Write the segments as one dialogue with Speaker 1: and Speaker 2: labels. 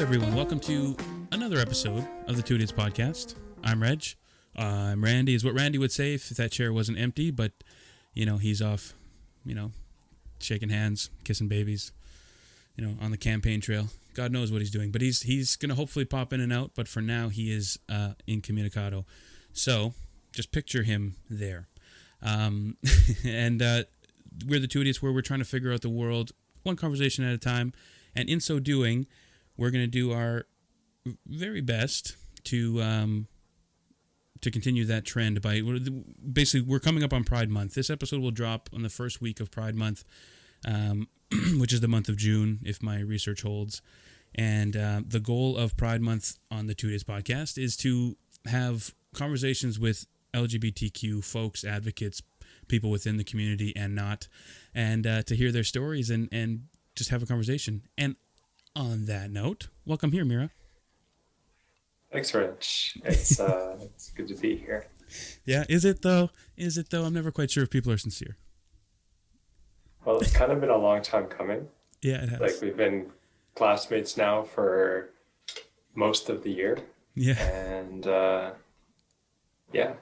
Speaker 1: everyone. Welcome to another episode of the Two Idiots Podcast. I'm Reg. I'm Randy, is what Randy would say if that chair wasn't empty, but, he's off, shaking hands, kissing babies, on the campaign trail. God knows what he's doing, but he's going to hopefully pop in and out, but for now he is incommunicado. So, just picture him there. And we're the Two Idiots, where we're trying to figure out the world one conversation at a time, and in so doing, we're going to do our very best to continue that trend by basically we're coming up on Pride Month. This episode will drop on the first week of Pride Month, which is the month of June, if my research holds. And the goal of Pride Month on the Two Days Podcast is to have conversations with LGBTQ folks, advocates, people within the community and not, and to hear their stories and just have a conversation. And on that note, welcome here, Mira.
Speaker 2: Thanks, Rich. It's good to be here.
Speaker 1: Yeah, is it though? I'm never quite sure if people are sincere.
Speaker 2: Well, it's kind of been a long time coming.
Speaker 1: Yeah, it has.
Speaker 2: Like, we've been classmates now for most of the year.
Speaker 1: Yeah.
Speaker 2: And yeah,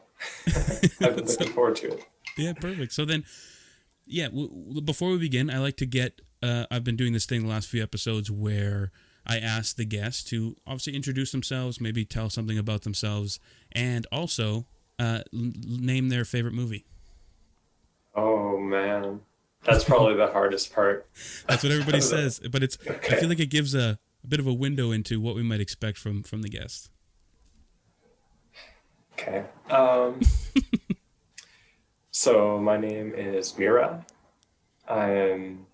Speaker 2: I've been looking forward to it.
Speaker 1: Yeah, perfect. So then, yeah, before we begin, I like to get, I've been doing this thing the last few episodes where I ask the guests to obviously introduce themselves, maybe tell something about themselves, and also name their favorite movie.
Speaker 2: Oh, man. That's probably the hardest part.
Speaker 1: That's what everybody says, but it's.
Speaker 2: Okay.
Speaker 1: I feel like it gives a bit of a window into what we might expect from the guests.
Speaker 2: Okay. So my name is Mira. I'm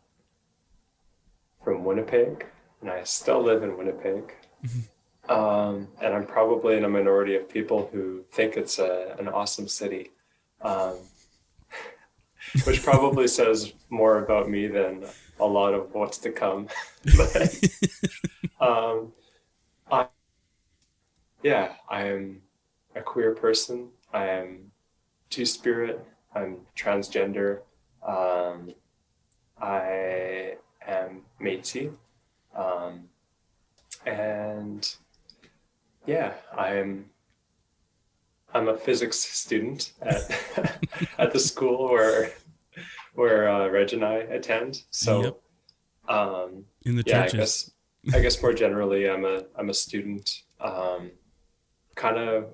Speaker 2: from Winnipeg, and I still live in Winnipeg. And I'm probably in a minority of people who think it's an awesome city, which probably says more about me than a lot of what's to come. But I am a queer person. I am two-spirit. I'm transgender. I am Métis. And yeah, I'm a physics student at at the school where Reg and I attend. So
Speaker 1: Yep. In the
Speaker 2: yeah,
Speaker 1: trenches.
Speaker 2: I guess more generally I'm a student, kind of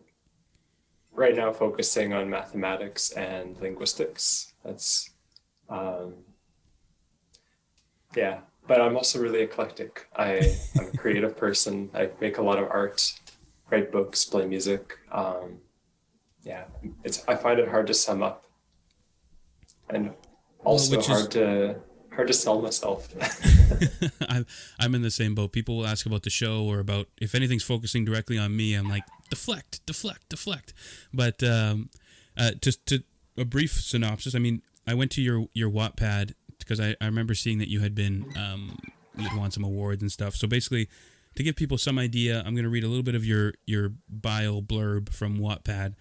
Speaker 2: right now focusing on mathematics and linguistics. That's yeah, but I'm also really eclectic. I'm a creative person. I make a lot of art, write books, play music. Yeah, I find it hard to sum up, and also hard to sell myself.
Speaker 1: I'm in the same boat. People will ask about the show or about if anything's focusing directly on me. I'm like, deflect. But just to a brief synopsis. I mean, I went to your Wattpad because I remember seeing that you had been you'd won some awards and stuff. So basically, to give people some idea, I'm going to read a little bit of your bio blurb from Wattpad.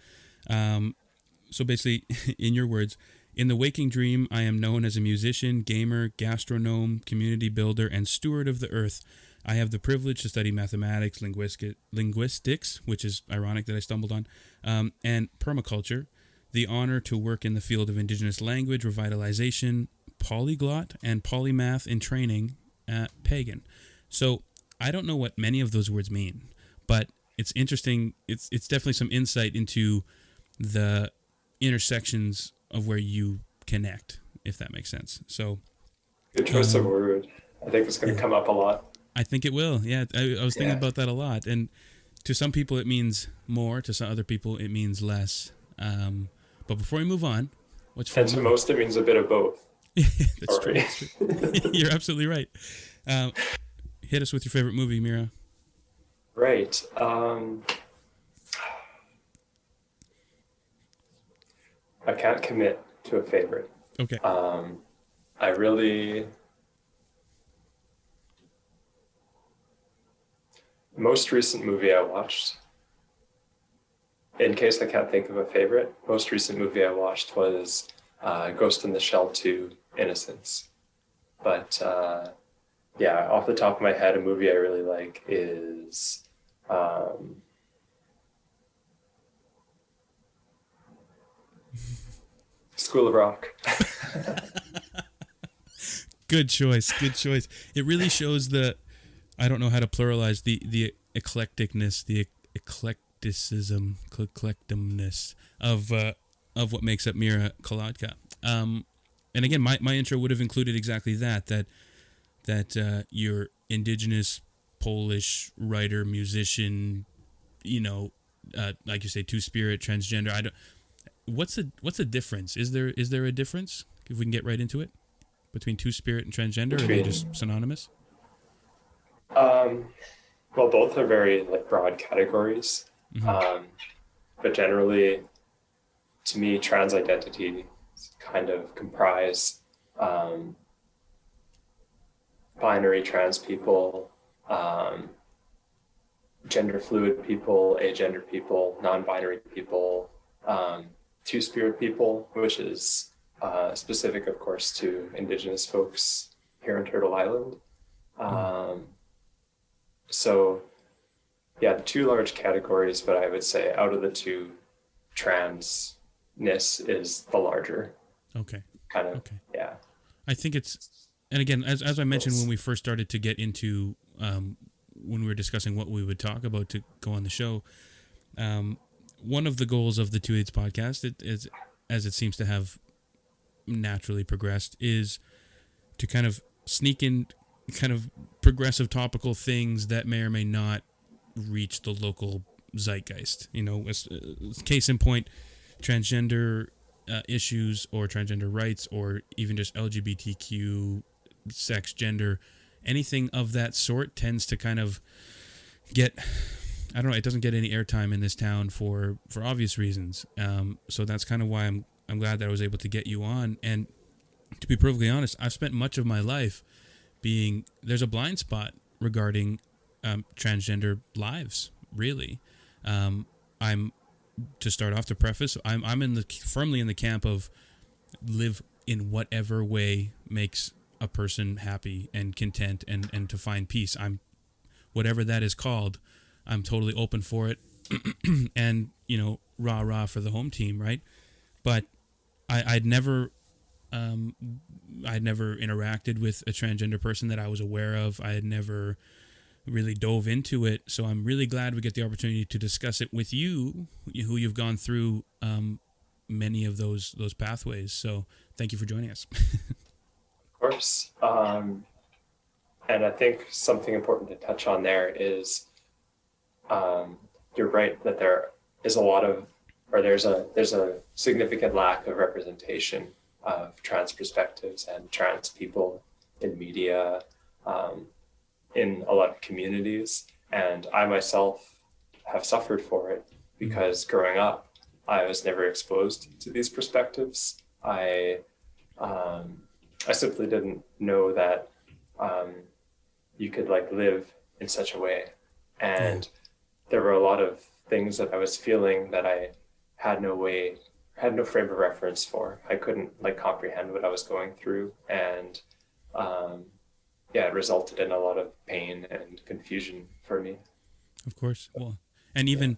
Speaker 1: So basically, in your words, in the waking dream, I am known as a musician, gamer, gastronome, community builder, and steward of the earth. I have the privilege to study mathematics, linguistics, which is ironic that I stumbled on, and permaculture, the honor to work in the field of indigenous language revitalization, polyglot, and polymath in training at Pagan. So I don't know what many of those words mean, but it's interesting. It's definitely some insight into the intersections of where you connect, if that makes sense. So
Speaker 2: Good choice of word. I think it's going to come up a lot.
Speaker 1: I think it will. Yeah, I was thinking about that a lot. And to some people it means more. To some other people it means less. But before we move on, what's
Speaker 2: And to most it means a bit of both.
Speaker 1: That's true. You're absolutely right. Hit us with your favorite movie, Mira.
Speaker 2: Right. I can't commit to a favorite.
Speaker 1: Okay.
Speaker 2: Most recent movie I watched, in case I can't think of a favorite, most recent movie I watched was Ghost in the Shell 2: Innocence. But yeah, off the top of my head, a movie I really like is School of Rock.
Speaker 1: Good choice. Good choice. It really shows I don't know how to pluralize the eclecticness, the eclecticismness of what makes up Mira Kolodka. And again, my intro would have included exactly that you're indigenous Polish writer, musician, like you say, two-spirit, transgender. I don't. What's the difference? Is there a difference? If we can get right into it, between two-spirit and transgender, or are they just synonymous?
Speaker 2: Well, both are very like broad categories, but generally, to me, trans identity kind of comprise binary trans people, gender fluid people, agender people, non-binary people, two-spirit people, which is specific, of course, to Indigenous folks here in Turtle Island. So, yeah, the two large categories, but I would say out of the two, transness is the larger.
Speaker 1: Okay.
Speaker 2: Kind of,
Speaker 1: okay.
Speaker 2: Yeah.
Speaker 1: I think it's, and again, as I mentioned when we first started to get into, when we were discussing what we would talk about to go on the show, one of the goals of the Two AIDS podcast, is, as it seems to have naturally progressed, is to kind of sneak in kind of progressive topical things that may or may not reach the local zeitgeist. Case in point, transgender issues or transgender rights, or even just LGBTQ, sex, gender, anything of that sort tends to kind of get, I don't know, it doesn't get any airtime in this town for obvious reasons. So that's kind of why I'm glad that I was able to get you on. And to be perfectly honest, I've spent much of my life there's a blind spot regarding transgender lives, really. I'm, to start off, to preface, I'm firmly in the camp of live in whatever way makes a person happy and content and to find peace. Whatever that is called, I'm totally open for it. And, rah for the home team, right? But I'd never interacted with a transgender person that I was aware of. I had never really dove into it. So I'm really glad we get the opportunity to discuss it with you, who you've gone through many of those pathways. So thank you for joining us.
Speaker 2: Of course. And I think something important to touch on there is you're right that there is there's a significant lack of representation of trans perspectives and trans people in media, in a lot of communities. And I myself have suffered for it because growing up, I was never exposed to these perspectives. I simply didn't know that you could live in such a way. And there were a lot of things that I was feeling that I had no frame of reference for. I couldn't comprehend what I was going through. And it resulted in a lot of pain and confusion for me.
Speaker 1: Of course. Well, and even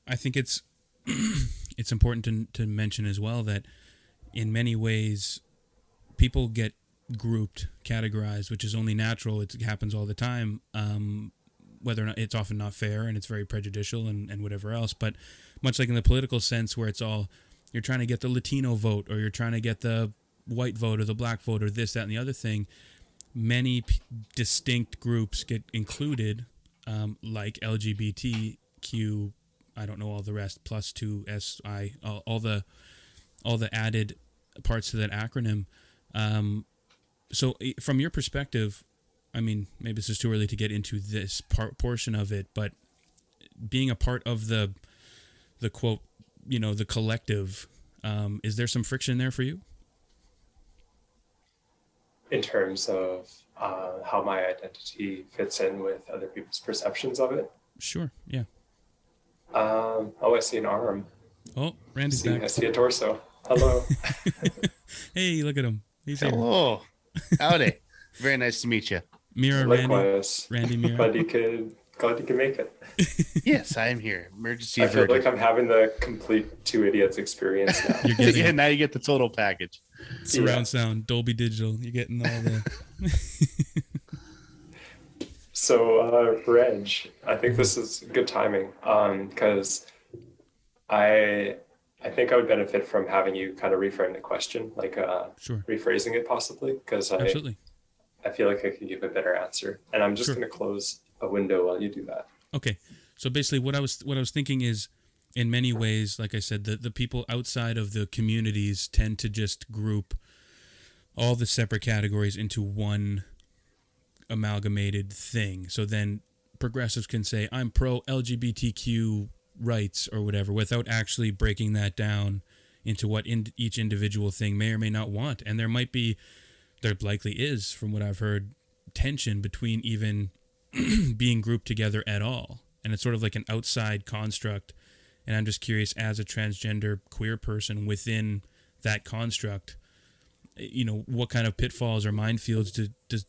Speaker 1: I think it's important to mention as well that in many ways people get grouped, categorized, which is only natural. It happens all the time. Whether or not it's often not fair and it's very prejudicial and whatever else. But much like in the political sense where it's all, you're trying to get the Latino vote or you're trying to get the white vote or the black vote or this, that, and the other thing, many distinct groups get included, like LGBTQ, I don't know all the rest, plus 2SI, all the added parts to that acronym. So from your perspective, I mean, maybe this is too early to get into this portion of it, but being a part of the quote, the collective, is there some friction there for you?
Speaker 2: In terms of how my identity fits in with other people's perceptions of it?
Speaker 1: Sure, yeah.
Speaker 2: I see an arm.
Speaker 1: Oh, Randy's back.
Speaker 2: I see a torso. Hello.
Speaker 1: Hey, look at him. He's
Speaker 3: Hello. Howdy. Very nice to meet you.
Speaker 1: Mira,
Speaker 2: Likewise.
Speaker 1: Randy, Mira.
Speaker 2: Glad you could make it.
Speaker 3: Yes, I'm here. Emergency
Speaker 2: I feel
Speaker 3: averted.
Speaker 2: like I'm having the complete two idiots experience now.
Speaker 1: You're getting
Speaker 3: Yeah, now you get the total package.
Speaker 1: surround sound, Dolby Digital. You're getting all the.
Speaker 2: So, Reg, I think this is good timing because I think I would benefit from having you kind of reframe the question, like
Speaker 1: Sure.
Speaker 2: rephrasing it possibly, because
Speaker 1: Absolutely.
Speaker 2: I feel like I could give a better answer. And I'm just
Speaker 1: Sure.
Speaker 2: going to close a window while you do that.
Speaker 1: Okay. So basically what I was thinking is, in many ways, like I said, the people outside of the communities tend to just group all the separate categories into one amalgamated thing. So then progressives can say, I'm pro LGBTQ rights or whatever, without actually breaking that down into what each individual thing may or may not want. And there likely is, from what I've heard, tension between even being grouped together at all. And it's sort of like an outside construct. And I'm just curious, as a transgender queer person within that construct, what kind of pitfalls or minefields does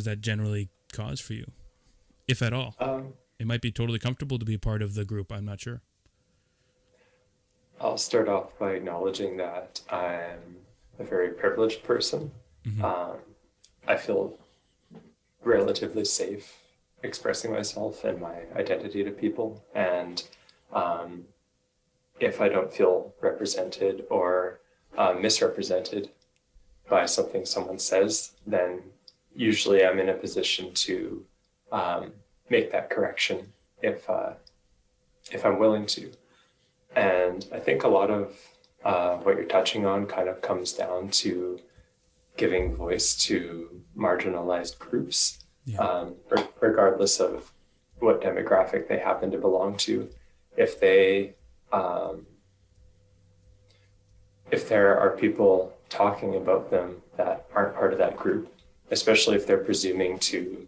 Speaker 1: that generally cause for you, if at all? It might be totally comfortable to be a part of the group. I'm not sure.
Speaker 2: I'll start off by acknowledging that I'm a very privileged person.
Speaker 1: Mm-hmm.
Speaker 2: I feel relatively safe expressing myself and my identity to people. And if I don't feel represented or misrepresented by something someone says, then usually I'm in a position to make that correction if I'm willing to. And I think a lot of what you're touching on kind of comes down to giving voice to marginalized groups, regardless of what demographic they happen to belong to. If there are people talking about them that aren't part of that group, especially if they're presuming to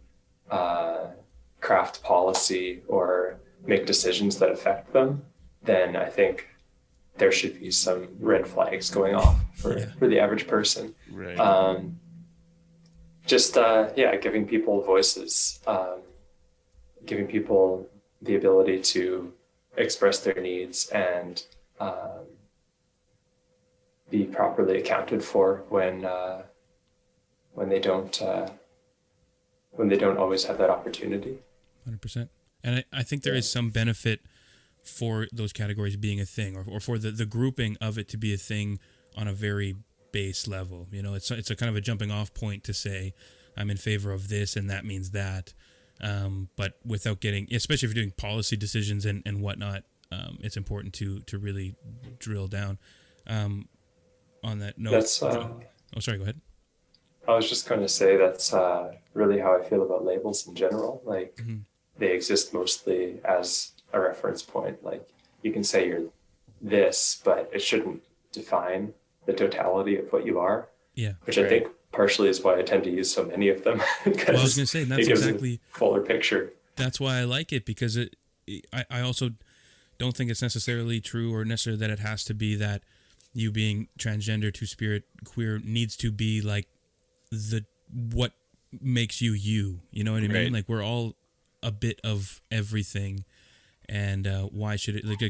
Speaker 2: craft policy or make decisions that affect them, then I think there should be some red flags going off for the average person.
Speaker 3: Right.
Speaker 2: Giving people voices, giving people the ability to express their needs and be properly accounted for when they don't always have that opportunity.
Speaker 1: 100%. And I think there is some benefit for those categories being a thing, or for the grouping of it to be a thing on a very base level. It's a kind of a jumping off point to say, I'm in favor of this and that means that. But without getting, especially if you're doing policy decisions and whatnot, it's important to really drill down. On that note, sorry, go ahead.
Speaker 2: I was just going to say that's really how I feel about labels in general. Like, they exist mostly as a reference point. Like, you can say you're this, but it shouldn't define the totality of what you are. Yeah. Which I think partially is why I tend to use so many of them.
Speaker 1: Well, I was going to say, that's exactly
Speaker 2: a fuller picture.
Speaker 1: That's why I like it, because I also don't think it's necessarily true or necessarily that it has to be that you being transgender, two-spirit, queer needs to be like what makes you you. You know what I mean? Like, we're all a bit of everything, and why should it, like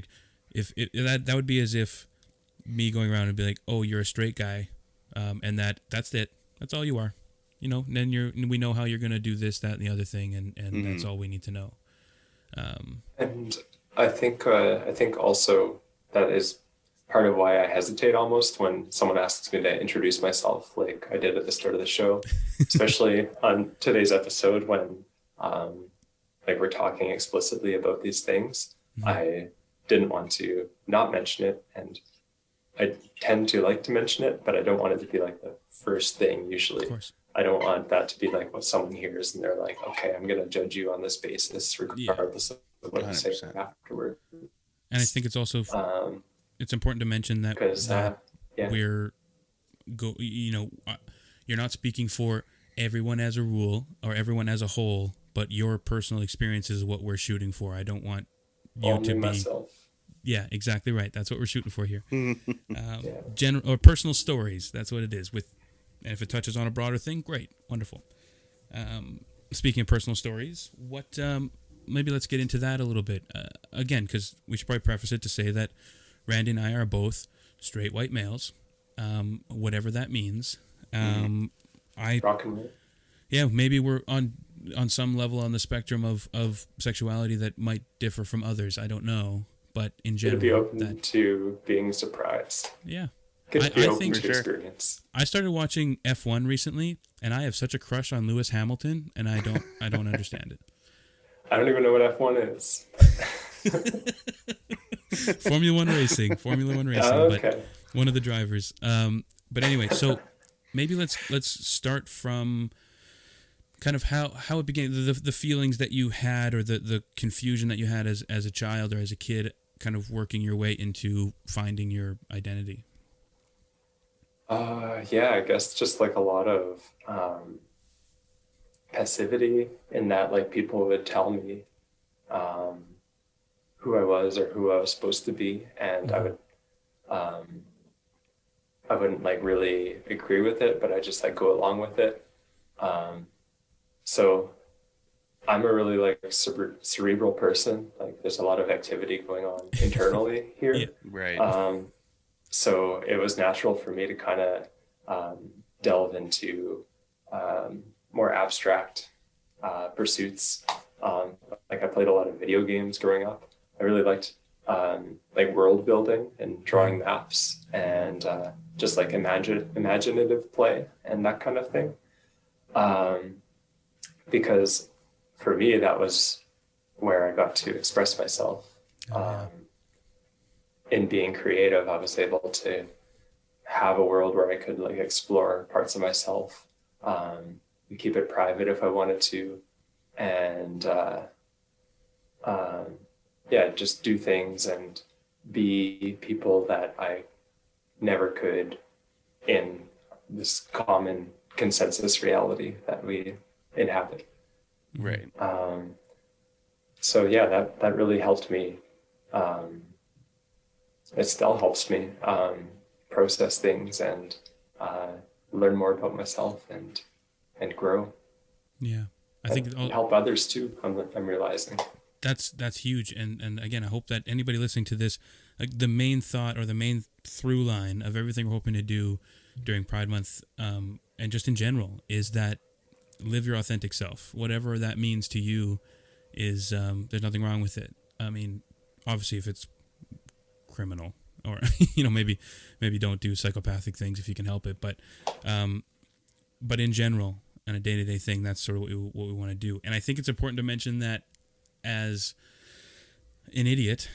Speaker 1: if that would be as if me going around and be like, oh, you're a straight guy, and that's it, that's all you are, and then we know how you're gonna do this, that, and the other thing, and that's all we need to know.
Speaker 2: And I think also that is part of why I hesitate almost when someone asks me to introduce myself, like I did at the start of the show, especially on today's episode when we're talking explicitly about these things. I didn't want to not mention it, and I tend to like to mention it, but I don't want it to be like the first thing usually. Of course. I don't want that to be like what someone hears and they're like, okay, I'm going to judge you on this basis regardless of what you say afterward.
Speaker 1: And I think it's also it's important to mention that you're not speaking for everyone as a rule or everyone as a whole, but your personal experience is what we're shooting for. I don't want you to be
Speaker 2: myself.
Speaker 1: Yeah, exactly right. That's what we're shooting for here. General or personal stories. That's what it is. And if it touches on a broader thing, great, wonderful. speaking of personal stories, what maybe let's get into that a little bit again, because we should probably preface it to say that Randy and I are both straight white males, whatever that means.
Speaker 2: Rock and roll.
Speaker 1: Yeah, maybe we're on some level on the spectrum of sexuality that might differ from others. I don't know, but in general,
Speaker 2: Be open to being surprised.
Speaker 1: Yeah.
Speaker 2: Get to be open
Speaker 1: think
Speaker 2: to experience.
Speaker 1: I started watching F1 recently, and I have such a crush on Lewis Hamilton, and I don't understand it.
Speaker 2: I don't even know what F1 is.
Speaker 1: Formula One racing,
Speaker 2: Oh, okay.
Speaker 1: but one of the drivers. But anyway, so maybe let's start from kind of how it began, the feelings that you had, or the confusion that you had as a child or as a kid, kind of working your way into finding your identity.
Speaker 2: Yeah, I guess just like a lot of passivity in that, like, people would tell me who I was or who I was supposed to be, and I wouldn't like really agree with it, but I just like go along with it. So I'm a really like cerebral person. Like, there's a lot of activity going on internally here.
Speaker 1: Yeah.
Speaker 3: Right.
Speaker 2: So it was natural for me to kind of delve into more abstract pursuits. Like, I played a lot of video games growing up. I really liked like world building and drawing maps, and just like imaginative play and that kind of thing. Because for me, that was where I got to express myself. In being creative, I was able to have a world where I could like explore parts of myself, and keep it private if I wanted to, and yeah, just do things and be people that I never could in this common consensus reality that we inhabit.
Speaker 3: Right.
Speaker 2: So yeah, that really helped me. It still helps me process things and learn more about myself and grow.
Speaker 1: Yeah, I think
Speaker 2: and help others too. I'm realizing
Speaker 1: that's huge. And again, I hope that anybody listening to this, like, the main thought or the main through line of everything we're hoping to do during Pride Month, and just in general, is that live your authentic self. Whatever that means to you is, there's nothing wrong with it. I mean, obviously, if it's criminal, or maybe don't do psychopathic things if you can help it, but in general, on a day-to-day thing, that's sort of what we want to do. And I think it's important to mention that as an idiot,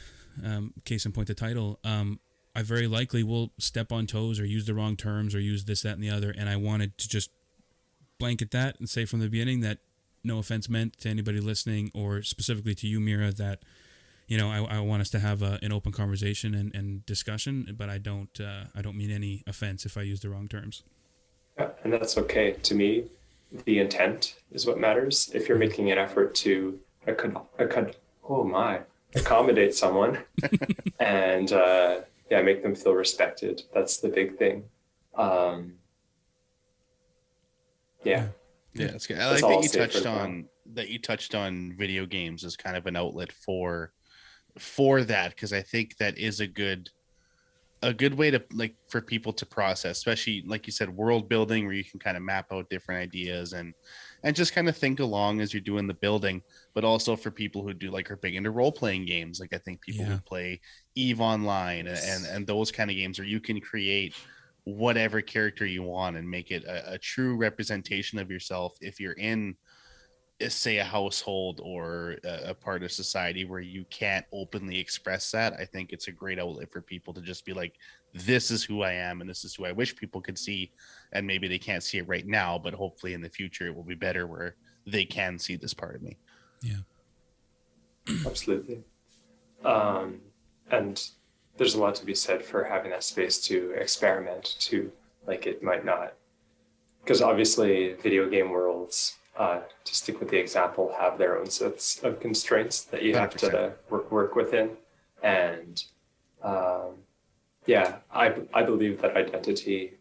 Speaker 1: case in point the title, I very likely will step on toes or use the wrong terms or use this, that, and the other, and I wanted to just blanket that and say from the beginning that no offense meant to anybody listening, or specifically to you, Mira, that I want us to have an open conversation and discussion, but I don't mean any offense if I use the wrong terms.
Speaker 2: Yeah, and that's okay. To me, the intent is what matters. If you're making an effort to accommodate someone and make them feel respected, that's the big thing.
Speaker 3: Yeah, that's good. I like that you touched on video games as kind of an outlet for that, because I think that is a good way to, like, for people to process, especially like you said, world building, where you can kind of map out different ideas and just kind of think along as you're doing the building. But also for people who do, like, are big into role-playing games, like I think people who play EVE Online and those kind of games, where you can create whatever character you want and make it a true representation of yourself. If you're in, say, a household or a part of society where you can't openly express that, I think it's a great outlet for people to just be like, this is who I am, and this is who I wish people could see. And maybe they can't see it right now, but hopefully in the future it will be better where they can see this part of me.
Speaker 1: Yeah,
Speaker 2: absolutely. And there's a lot to be said for having that space to experiment too. Like, it might not, because obviously video game worlds, to stick with the example, have their own sets of constraints that you 100%. Have to work within. And I believe that identity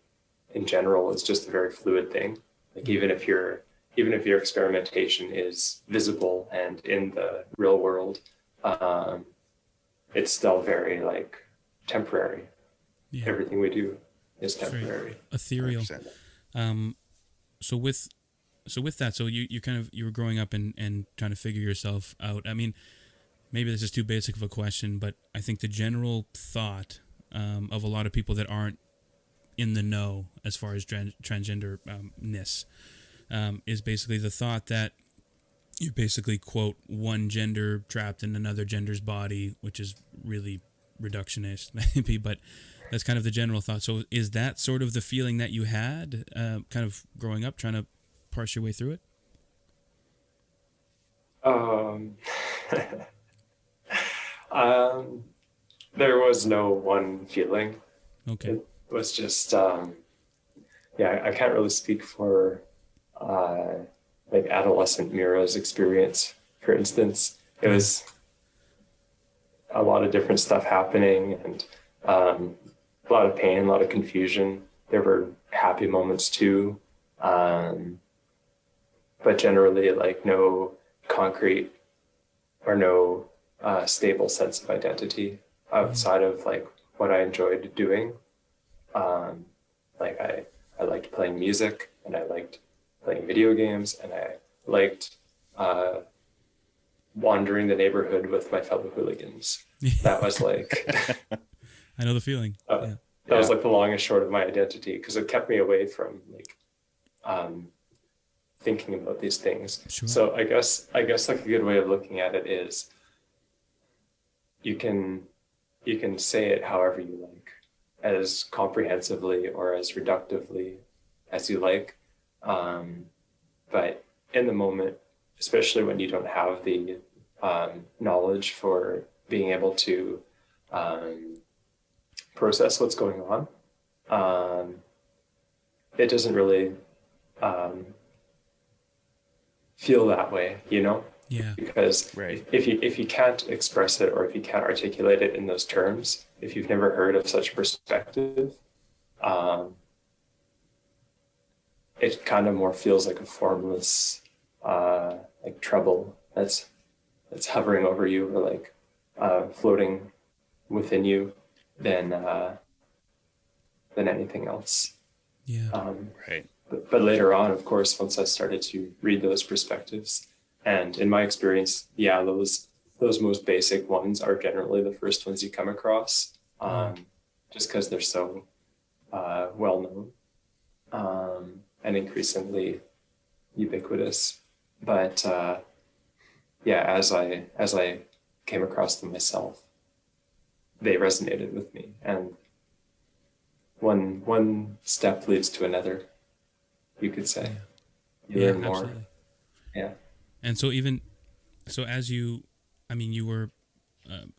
Speaker 2: in general is just a very fluid thing. Like, even if you're even if your experimentation is visible and in the real world, it's still very like temporary.
Speaker 1: Yeah.
Speaker 2: Everything we do is
Speaker 1: It's very
Speaker 2: temporary.
Speaker 1: ethereal.
Speaker 3: 100%.
Speaker 1: So with that, so you were growing up and trying to figure yourself out. I mean, maybe this is too basic of a question, but I think the general thought of a lot of people that aren't in the know as far as transgender-ness is basically the thought that you're basically, quote, one gender trapped in another gender's body, which is really reductionist, maybe, but that's kind of the general thought. So is that sort of the feeling that you had kind of growing up, trying to parse your way through it?
Speaker 2: There was no one feeling.
Speaker 1: Okay.
Speaker 2: It was just, I can't really speak for like adolescent Mira's experience, for instance. It was a lot of different stuff happening, and a lot of pain, a lot of confusion. There were happy moments too. But generally like no concrete or no stable sense of identity outside of like what I enjoyed doing. Like I liked playing music, and I liked playing video games, and I liked wandering the neighborhood with my fellow hooligans. That was like
Speaker 1: I know the feeling.
Speaker 2: that was like the long and short of my identity, because it kept me away from like thinking about these things.
Speaker 1: Sure.
Speaker 2: So I guess like a good way of looking at it is you can say it however you like, as comprehensively or as reductively as you like. But in the moment, especially when you don't have the knowledge for being able to process what's going on, it doesn't really feel that way, you know?
Speaker 1: Yeah.
Speaker 2: Because if you can't express it, or if you can't articulate it in those terms, if you've never heard of such perspective, it kind of more feels like a formless like trouble that's hovering over you, or like floating within you than anything else.
Speaker 1: Yeah.
Speaker 2: But later on, of course, once I started to read those perspectives, and in my experience, those most basic ones are generally the first ones you come across, just because they're so well known and increasingly ubiquitous. But as I came across them myself, they resonated with me, and one step leads to another, you could say. You learn more.
Speaker 1: Absolutely.
Speaker 2: Yeah.
Speaker 1: And so as you were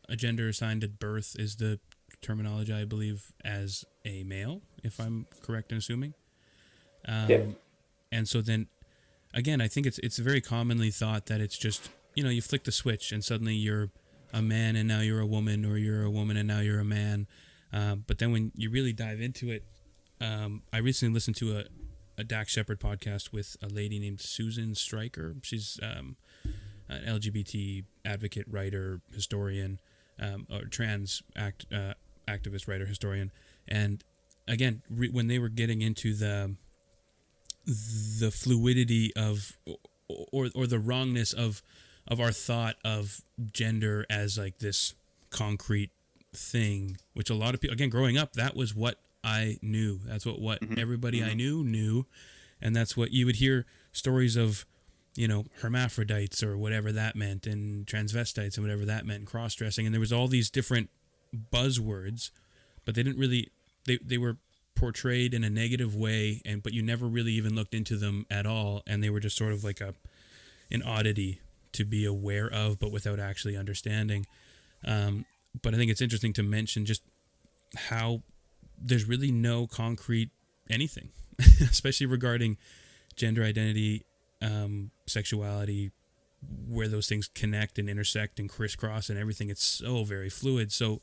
Speaker 1: a gender assigned at birth is the terminology, I believe, as a male, if I'm correct in assuming. And so then, again, I think it's very commonly thought that it's just, you flick the switch and suddenly you're a man and now you're a woman, or you're a woman and now you're a man. But then when you really dive into it, I recently listened to a Dax Shepard podcast with a lady named Susan Stryker. She's an LGBT advocate, writer, historian, or trans activist, writer, historian. And again, when they were getting into the fluidity of, or the wrongness of our thought of gender as like this concrete thing, which a lot of people, again, growing up, that was what I knew. That's what everybody I knew. And that's what you would hear stories of, hermaphrodites or whatever that meant, and transvestites and whatever that meant, cross-dressing. And there was all these different buzzwords, but they didn't really, they were portrayed in a negative way, but you never really even looked into them at all. And they were just sort of like an oddity to be aware of, but without actually understanding. But I think it's interesting to mention just how there's really no concrete anything, especially regarding gender identity, sexuality, where those things connect and intersect and crisscross and everything. It's so very fluid. So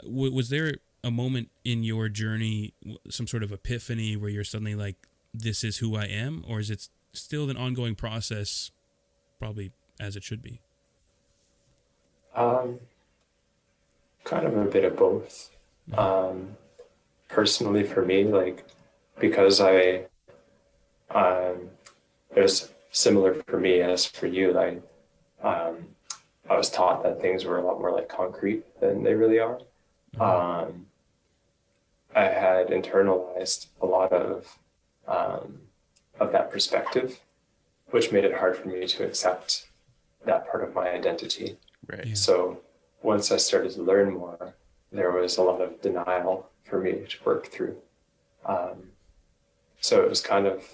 Speaker 1: was there a moment in your journey, some sort of epiphany where you're suddenly like, this is who I am? Or is it still an ongoing process, probably as it should be?
Speaker 2: Kind of a bit of both. Personally, for me, like, because it was similar for me as for you. Like, I was taught that things were a lot more like concrete than they really are. I had internalized a lot of that perspective, which made it hard for me to accept that part of my identity.
Speaker 3: Right.
Speaker 1: Yeah.
Speaker 2: So once I started to learn more, there was a lot of denial for me to work through. So it was kind of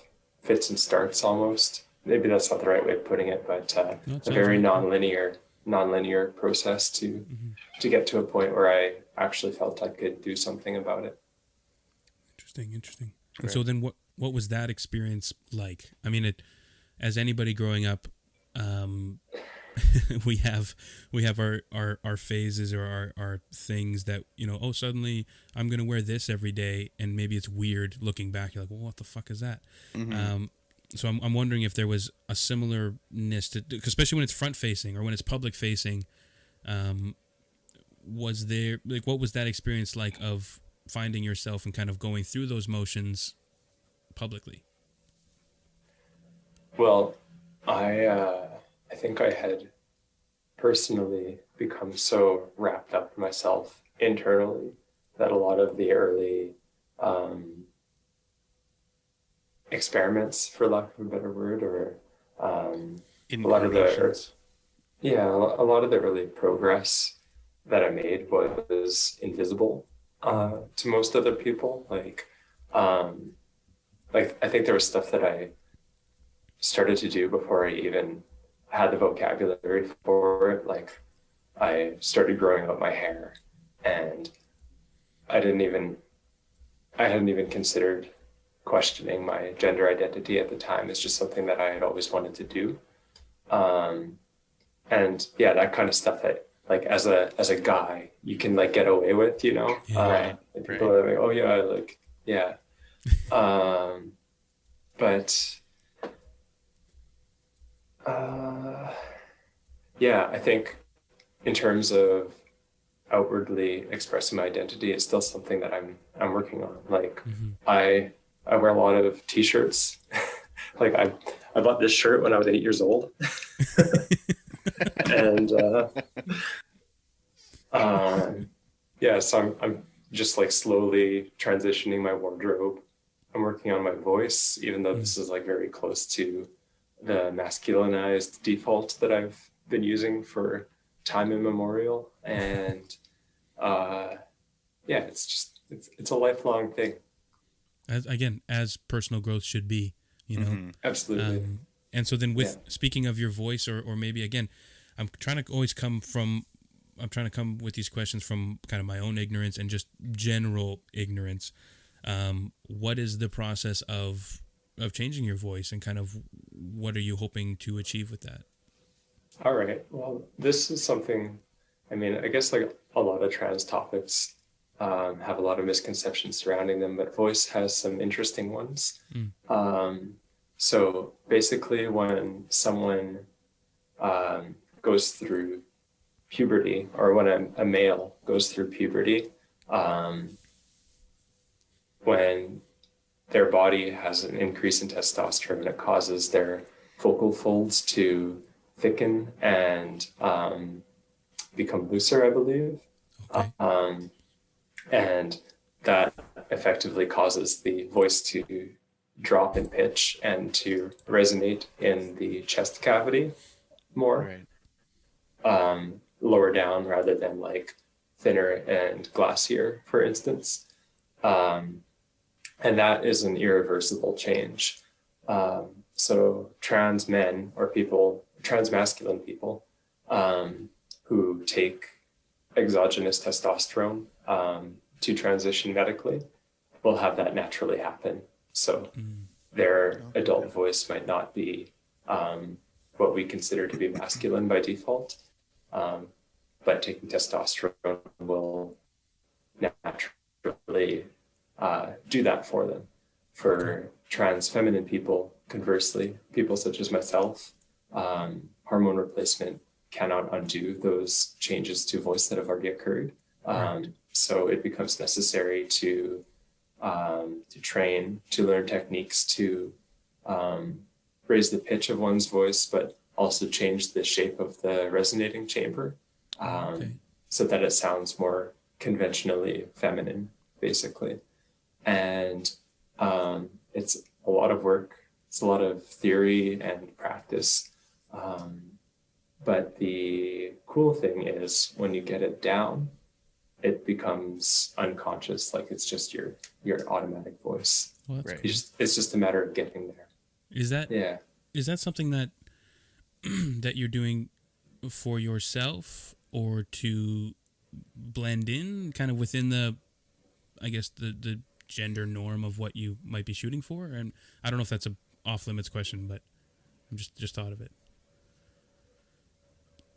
Speaker 2: fits and starts almost. Maybe that's not the right way of putting it, but a very non-linear process to get to a point where I actually felt I could do something about it.
Speaker 1: Interesting. And so then what was that experience like? I mean, as anybody growing up, we have our phases or our things that, you know, oh, suddenly I'm going to wear this every day, and maybe it's weird looking back. You're like, well, what the fuck is that? So I'm wondering if there was a similarness to, especially when it's front facing or when it's public facing, was there, like, what was that experience like of finding yourself and kind of going through those motions publicly?
Speaker 2: Well, I think I had personally become so wrapped up in myself internally that a lot of the early experiments, for lack of a better word, or a lot of the early progress that I made was invisible to most other people. Like I think there was stuff that I started to do before I even had the vocabulary for it. Like, I started growing out my hair, and I hadn't even considered questioning my gender identity at the time. It's just something that I had always wanted to do. And yeah, that kind of stuff that, like, as a guy, you can, like, get away with, you know?
Speaker 1: Yeah,
Speaker 2: and people are like, oh yeah, like, yeah. But yeah, I think in terms of outwardly expressing my identity, it's still something that I'm working on. Like, I wear a lot of t-shirts. Like, I bought this shirt when I was 8 years old. And yeah, so I'm just, like, slowly transitioning my wardrobe. I'm working on my voice, even though this is, like, very close to the masculinized default that I've been using for time immemorial. And yeah, it's a lifelong thing.
Speaker 1: As personal growth should be, you know.
Speaker 2: Absolutely.
Speaker 1: And so then, speaking of your voice, or maybe again, I'm trying to come with these questions from kind of my own ignorance and just general ignorance. What is the process of changing your voice, and kind of what are you hoping to achieve with that?
Speaker 2: All right. Well, this is something, I mean, I guess, like, a lot of trans topics have a lot of misconceptions surrounding them, but voice has some interesting ones. So basically, when someone goes through puberty, or when a male goes through puberty, when their body has an increase in testosterone, it causes their vocal folds to thicken and become looser, I believe.
Speaker 1: Okay.
Speaker 2: And that effectively causes the voice to drop in pitch and to resonate in the chest cavity more.
Speaker 3: Right.
Speaker 2: Lower down rather than, like, thinner and glassier, for instance. And that is an irreversible change. So trans men, or trans masculine people who take exogenous testosterone to transition medically will have that naturally happen. So their adult voice might not be what we consider to be masculine by default, but taking testosterone will naturally do that for them. For trans feminine people, conversely, people such as myself, hormone replacement cannot undo those changes to voice that have already occurred. So it becomes necessary to train, to learn techniques to raise the pitch of one's voice, but also change the shape of the resonating chamber so that it sounds more conventionally feminine, basically. And it's a lot of work. It's a lot of theory and practice. But the cool thing is when you get it down, it becomes unconscious, like it's just your automatic voice.
Speaker 1: Well, that's cool.
Speaker 2: It's just a matter of getting there.
Speaker 1: Is that something that that you're doing for yourself, or to blend in kind of within the, I guess, the gender norm of what you might be shooting for? And I don't know if that's a off limits question, but I'm just thought of it.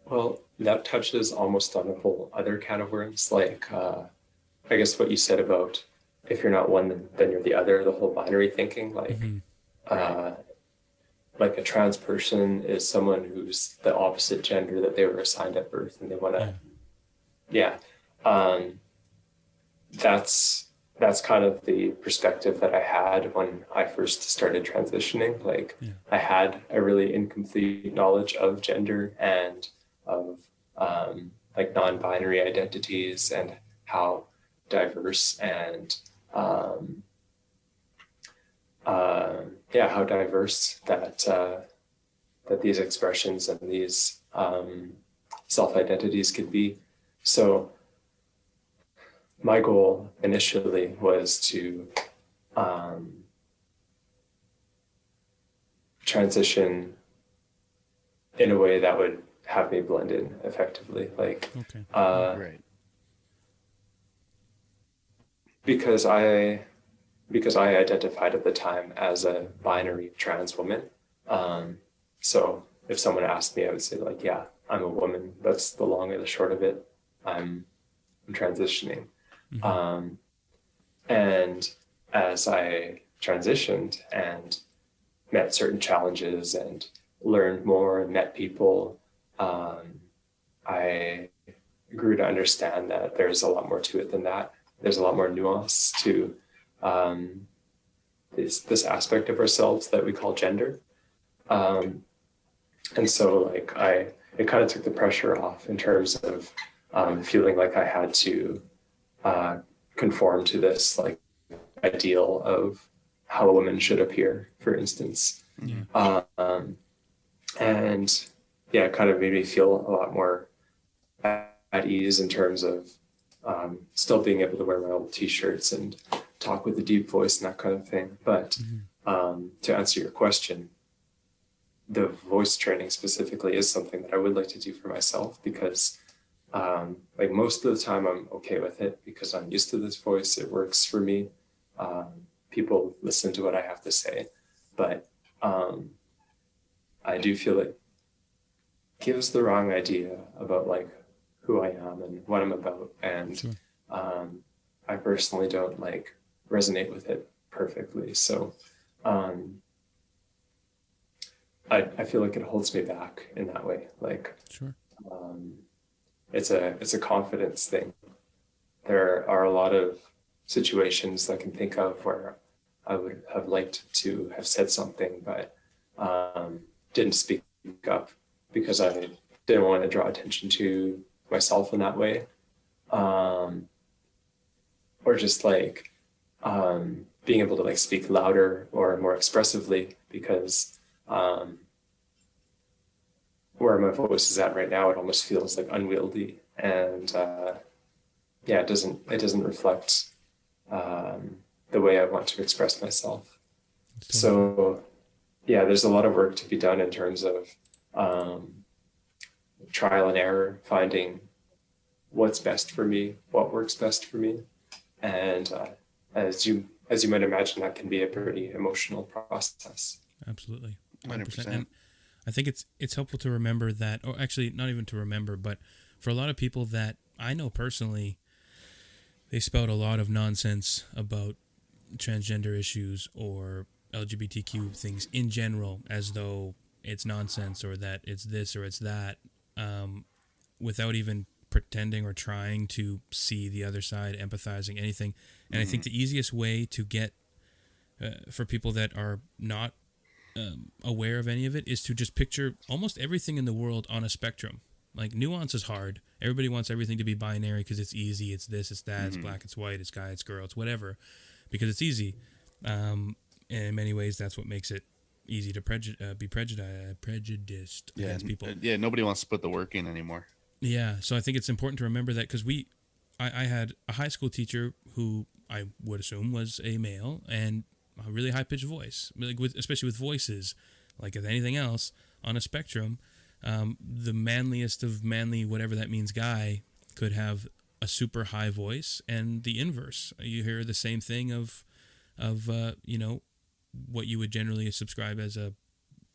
Speaker 2: Well, that touches almost on a whole other can of worms. Like, I guess what you said about if you're not one, then you're the other, the whole binary thinking. Like, like a trans person is someone who's the opposite gender that they were assigned at birth, and they want to, that's kind of the perspective that I had when I first started transitioning. Like, I had a really incomplete knowledge of gender and of like non-binary identities and how diverse and how diverse that these expressions and these self-identities could be. So my goal initially was to transition in a way that would have me blend in effectively, like because I identified at the time as a binary trans woman. So if someone asked me, I would say like, yeah, I'm a woman. That's the long and the short of it. I'm transitioning. And as I transitioned and met certain challenges and learned more and met people, I grew to understand that there's a lot more to it than that. There's a lot more nuance to this aspect of ourselves that we call gender. And so like it kind of took the pressure off in terms of feeling like I had to conform to this like ideal of how a woman should appear, for instance. And it kind of made me feel a lot more at ease in terms of still being able to wear my old t-shirts and talk with a deep voice and that kind of thing. But to answer your question, the voice training specifically is something that I would like to do for myself, because like most of the time I'm okay with it because I'm used to this voice. It works for me. People listen to what I have to say, but I do feel it gives the wrong idea about like who I am and what I'm about. And I personally don't like resonate with it perfectly. So I feel like it holds me back in that way. Like, it's a confidence thing. There are a lot of situations I can think of where I would have liked to have said something, but didn't speak up because I didn't want to draw attention to myself in that way. Or just like being able to like speak louder or more expressively, because where my voice is at right now, it almost feels like unwieldy, and it doesn't reflect the way I want to express myself. So there's a lot of work to be done in terms of trial and error, finding what's best for me, what works best for me. And as you might imagine, that can be a pretty emotional process.
Speaker 1: Absolutely.
Speaker 3: 100%.
Speaker 1: And I think it's helpful to remember that, or actually not even to remember, but for a lot of people that I know personally, they spout a lot of nonsense about transgender issues or LGBTQ things in general as though it's nonsense or that it's this or it's that, without even pretending or trying to see the other side, empathizing, anything. And I think the easiest way to get for people that are not aware of any of it is to just picture almost everything in the world on a spectrum. Like, nuance is hard. Everybody wants everything to be binary because it's easy. It's this, it's that, it's black, it's white, it's guy, it's girl, it's whatever, because it's easy. And in many ways, that's what makes it easy to be prejudiced against people.
Speaker 3: Yeah, nobody wants to put the work in anymore.
Speaker 1: Yeah, so I think it's important to remember that, because I had a high school teacher who I would assume was a male and a really high-pitched voice, like especially with voices, like with anything else on a spectrum. The manliest of manly, whatever that means, guy could have a super high voice, and the inverse. You hear the same thing of what you would generally subscribe as a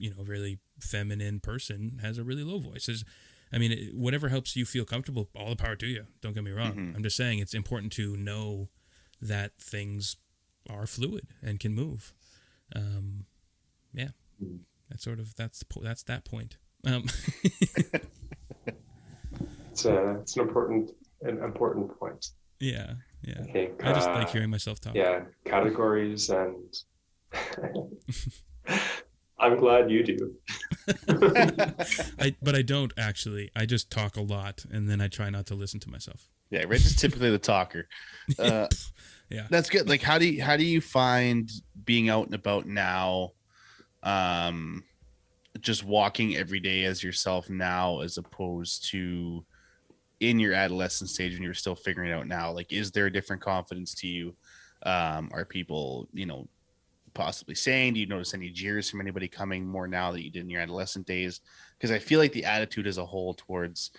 Speaker 1: really feminine person has a really low voice. Whatever helps you feel comfortable, all the power to you. Don't get me wrong. I'm just saying it's important to know that things are fluid and can move. That's that point.
Speaker 2: It's an important point.
Speaker 1: Yeah.
Speaker 2: I think,
Speaker 1: I just like hearing myself talk.
Speaker 2: Yeah, categories, and I'm glad you do.
Speaker 1: But I don't actually. I just talk a lot, and then I try not to listen to myself.
Speaker 3: Yeah, Rich is typically the talker.
Speaker 1: Yeah,
Speaker 3: that's good. Like, how do you find being out and about now? Just walking every day as yourself now, as opposed to in your adolescent stage when you're still figuring it out now. Like, is there a different confidence to you? Are people, possibly saying, do you notice any jeers from anybody coming more now that you did in your adolescent days? Because I feel like the attitude as a whole towards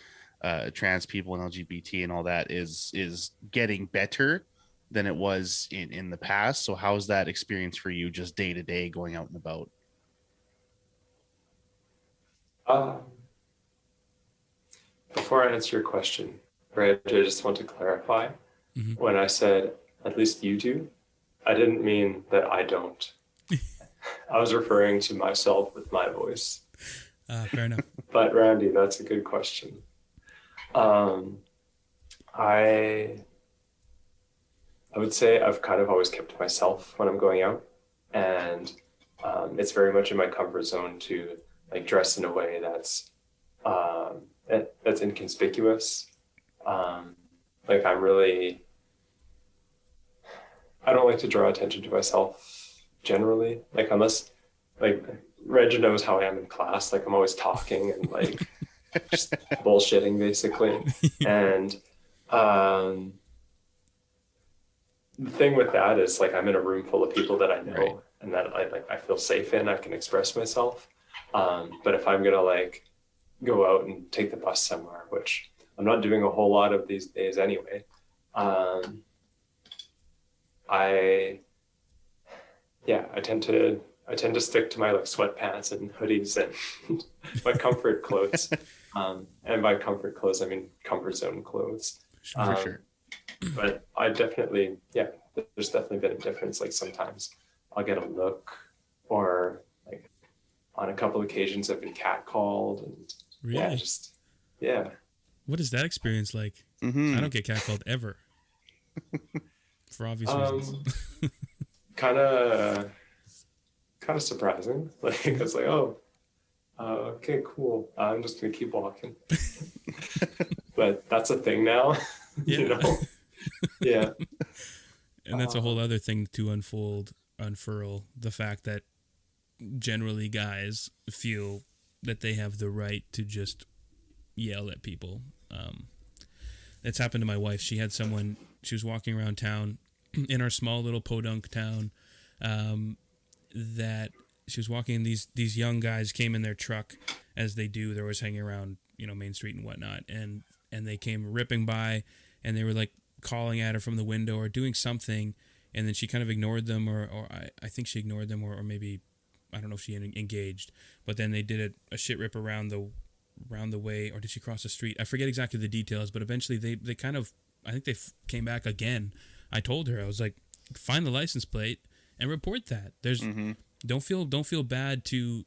Speaker 3: trans people and LGBT and all that is getting better than it was in the past. So how's that experience for you, just day to day, going out and about?
Speaker 2: Before I answer your question, right, I just want to clarify. When I said, at least you do, I didn't mean that I don't. I was referring to myself with my voice.
Speaker 1: Fair enough.
Speaker 2: But Randy, that's a good question. I would say I've kind of always kept to myself when I'm going out, and it's very much in my comfort zone to like dress in a way that's inconspicuous. Like I don't like to draw attention to myself generally, like unless like Reg knows how I am in class. Like I'm always talking and like just bullshitting basically. And the thing with that is like I'm in a room full of people that I know, right, and that I feel safe in. I can express myself. But if I'm gonna like go out and take the bus somewhere, which I'm not doing a whole lot of these days anyway, I tend to stick to my like sweatpants and hoodies and my comfort clothes. And by comfort clothes, I mean comfort zone clothes.
Speaker 3: For sure.
Speaker 2: But I definitely, there's definitely been a difference. Like sometimes I'll get a look, or like on a couple occasions I've been catcalled, and
Speaker 1: really? What is that experience like? I don't get catcalled ever. For obvious reasons.
Speaker 2: kind of surprising. Like I was like, okay, cool. I'm just gonna keep walking. But that's a thing now.
Speaker 1: Yeah.
Speaker 2: Yeah.
Speaker 1: And that's a whole other thing to unfurl the fact that generally guys feel that they have the right to just yell at people. It's happened to my wife. She was walking around town in our small little podunk town, that she was walking, and these young guys came in their truck, as they do. They're always hanging around, Main Street and whatnot. And they came ripping by, and they were like calling at her from the window or doing something. And then she kind of ignored them, or I think she ignored them, or maybe, I don't know if she engaged. But then they did a shit rip around the way, or did she cross the street? I forget exactly the details, but eventually they kind of, I think they came back again. I told her, I was like, find the license plate and report that. There's don't feel bad to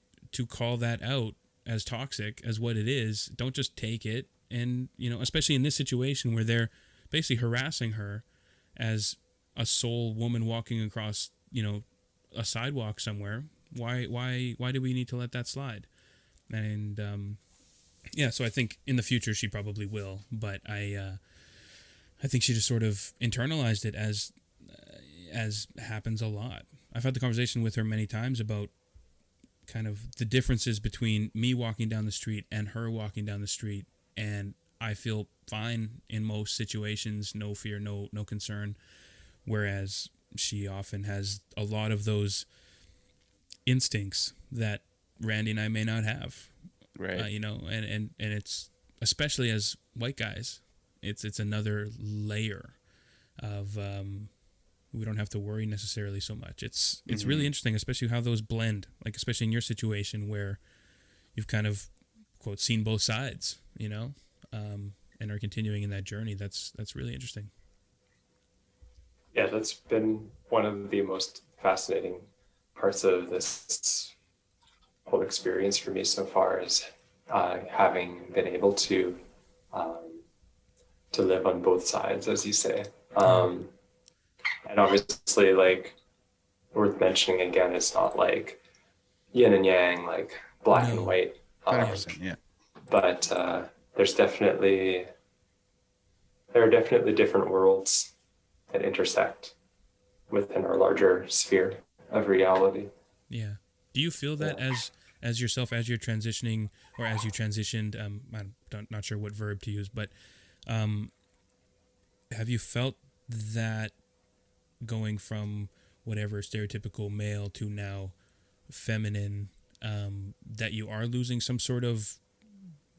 Speaker 1: call that out as toxic as what it is. Don't just take it. And, especially in this situation where they're basically harassing her as a sole woman walking across, a sidewalk somewhere. Why do we need to let that slide? And so I think in the future she probably will, but I think she just sort of internalized it as happens a lot. I've had the conversation with her many times about kind of the differences between me walking down the street and her walking down the street, and I feel fine in most situations, no fear, no concern, whereas she often has a lot of those instincts that Randy and I may not have,
Speaker 3: right?
Speaker 1: And it's, especially as white guys, it's another layer of we don't have to worry necessarily so much. It's really interesting, especially how those blend, like especially in your situation where you've kind of, quote, seen both sides, and are continuing in that journey. That's really interesting.
Speaker 2: Yeah, that's been one of the most fascinating parts of this whole experience for me so far, is having been able to live on both sides, as you say. And obviously, like, worth mentioning again, it's not like yin and yang, like black and white.
Speaker 3: 100%, yeah.
Speaker 2: But there are definitely different worlds that intersect within our larger sphere of reality.
Speaker 1: Yeah. Do you feel that as yourself, as you're transitioning, or as you transitioned? I'm not sure what verb to use, but have you felt that going from whatever stereotypical male to now feminine, that you are losing some sort of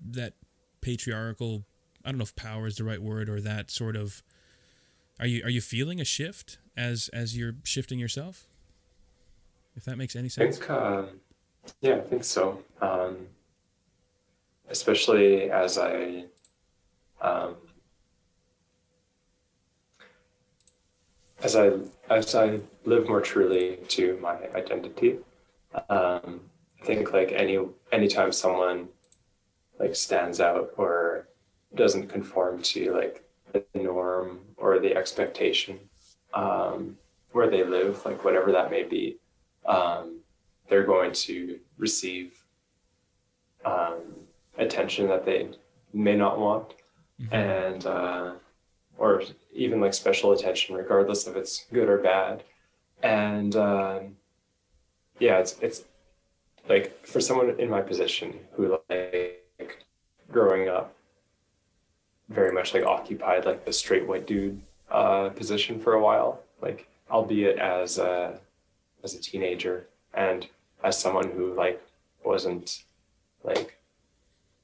Speaker 1: that patriarchal, I don't know if power is the right word, or that sort of, are you feeling a shift as you're shifting yourself? If that makes any sense.
Speaker 2: I think so. Especially as I live more truly to my identity. I think like anytime someone like stands out or doesn't conform to like the norm or the expectation where they live, like whatever that may be, they're going to receive attention that they may not want, and or even like special attention, regardless if it's good or bad. And it's like, for someone in my position who like growing up very much like occupied like the straight white dude position for a while, like albeit as a teenager and as someone who like wasn't like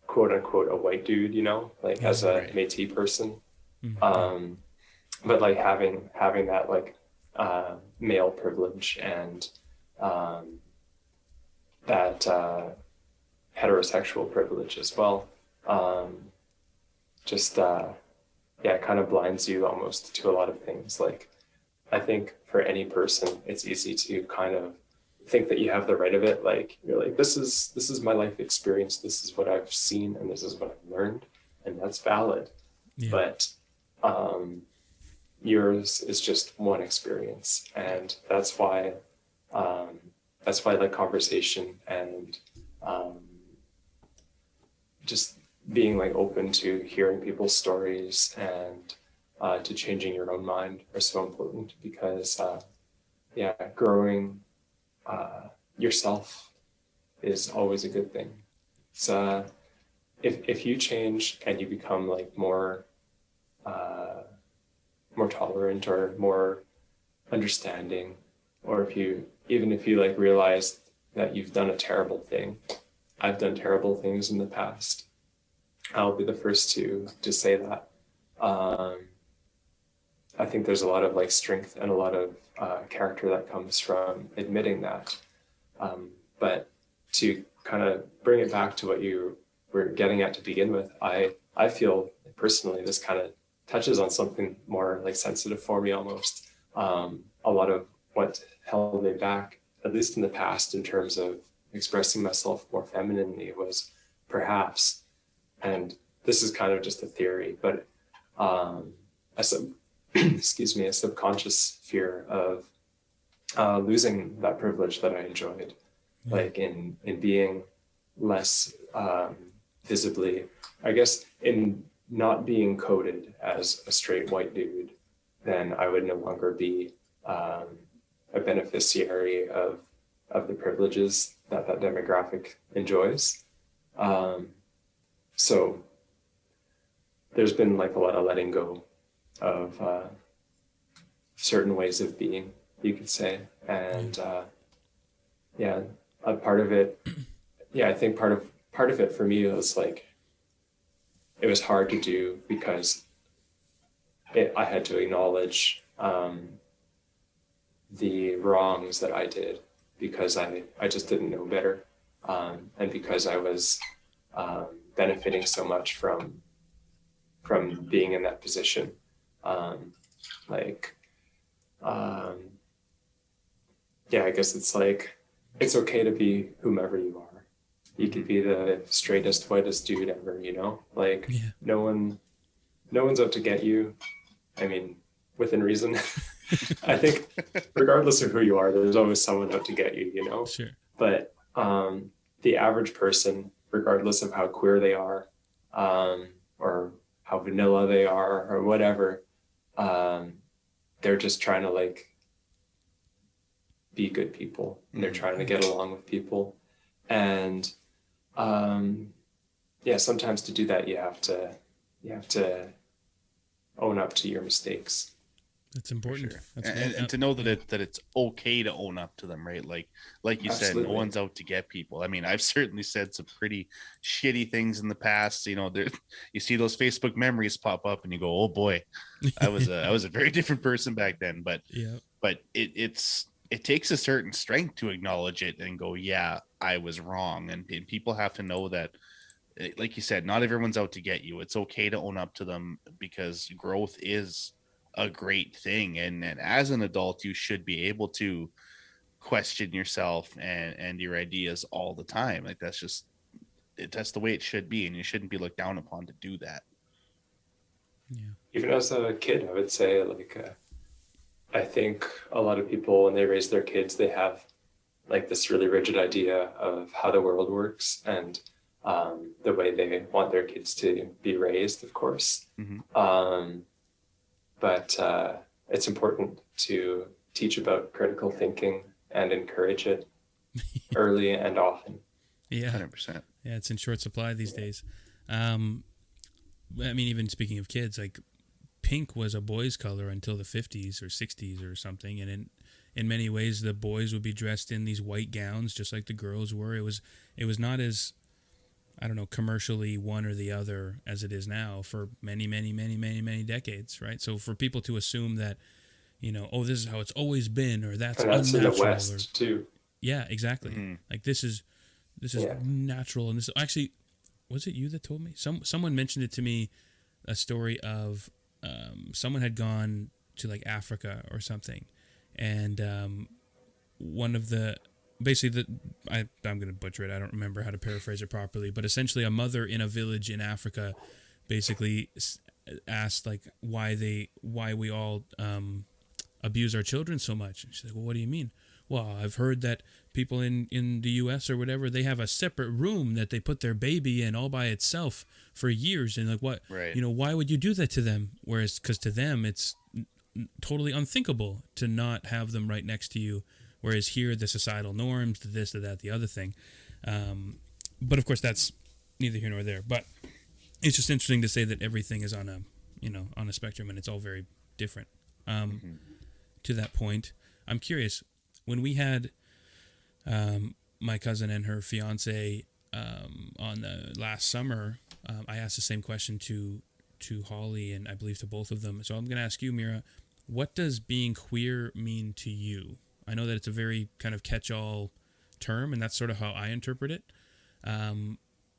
Speaker 2: quote unquote a white dude, like as a Métis person. But like having that like male privilege and that heterosexual privilege as well, it kind of blinds you almost to a lot of things. Like, I think for any person, it's easy to kind of think that you have the right of it. Like, you're like, this is my life experience, this is what I've seen, and this is what I've learned, and that's valid. But yours is just one experience, and that's why like conversation and just being like open to hearing people's stories and to changing your own mind are so important, because growing yourself is always a good thing. So if you change and you become like more tolerant or more understanding, or if you like realize that you've done a terrible thing, I've done terrible things in the past, I'll be the first to say that. I think there's a lot of like strength and a lot of character that comes from admitting that. But to kind of bring it back to what you were getting at to begin with, I feel personally this kind of touches on something more like sensitive for me almost. A lot of what held me back at least in the past, in terms of expressing myself more femininely, was perhaps, and this is kind of just a theory, but a excuse me, a subconscious fear of losing that privilege that I enjoyed, like in being less visibly, I guess, in not being coded as a straight white dude, then I would no longer be a beneficiary of the privileges that demographic enjoys. So there's been like a lot of letting go of certain ways of being, you could say. And a part of it, I think part of it for me was like, it was hard to do because I had to acknowledge the wrongs that I did because I just didn't know better. And because I was benefiting so much from being in that position. I guess it's like, it's okay to be whomever you are. You could be the straightest, whitest dude ever, you know? Like, no one's out to get you. I mean, within reason. I think regardless of who you are, there's always someone out to get you, you know?
Speaker 1: Sure.
Speaker 2: But the average person, regardless of how queer they are, or how vanilla they are, or whatever, they're just trying to like be good people, and they're trying to get along with people. And sometimes to do that, you have to own up to your mistakes.
Speaker 1: That's important.
Speaker 3: Sure.
Speaker 1: That's
Speaker 3: and to know that it's okay to own up to them, right? Like you
Speaker 2: Absolutely.
Speaker 3: said, no one's out to get people. I mean, I've certainly said some pretty shitty things in the past. You know, you see those Facebook memories pop up, and you go, "Oh boy, I was a very different person back then." But it takes a certain strength to acknowledge it and go, "Yeah, I was wrong." And people have to know that, like you said, not everyone's out to get you. It's okay to own up to them because growth is a great thing, and as an adult you should be able to question yourself and your ideas all the time. Like that's the way it should be, and you shouldn't be looked down upon to do that.
Speaker 2: Even as a kid, I would say, like, I think a lot of people, when they raise their kids, they have like this really rigid idea of how the world works and the way they want their kids to be raised, of course. But it's important to teach about critical thinking and encourage it early and often.
Speaker 3: 100%.
Speaker 1: Yeah, it's in short supply these days. I mean, even speaking of kids, like pink was a boy's color until the 50s or 60s or something, and in many ways the boys would be dressed in these white gowns just like the girls were. It was not as, I don't know, commercially one or the other as it is now for many decades, right? So for people to assume that, you know, oh, this is how it's always been, or that's unnatural,
Speaker 2: in the West too.
Speaker 1: Yeah, exactly. Like this is natural, and this actually, was it you that told me? Someone mentioned it to me, a story of someone had gone to like Africa or something, and one of the basically I'm going to butcher it. I don't remember how to paraphrase it properly, but essentially a mother in a village in Africa basically asked like why we all abuse our children so much. And she's like, well, what do you mean? Well, I've heard that people in the US or whatever, they have a separate room that they put their baby in all by itself for years. And like, what,
Speaker 3: right.
Speaker 1: You know, why would you do that to them? Whereas, because to them, it's totally unthinkable to not have them right next to you. Whereas here, the societal norms, the this, the that, the other thing. But of course, that's neither here nor there. But it's just interesting to say that everything is on a spectrum, and it's all very different. To that point, I'm curious, when we had my cousin and her fiance on the last summer, I asked the same question to Holly, and I believe to both of them. So I'm going to ask you, Mira, what does being queer mean to you? I know that it's a very kind of catch-all term, and that's sort of how I interpret it.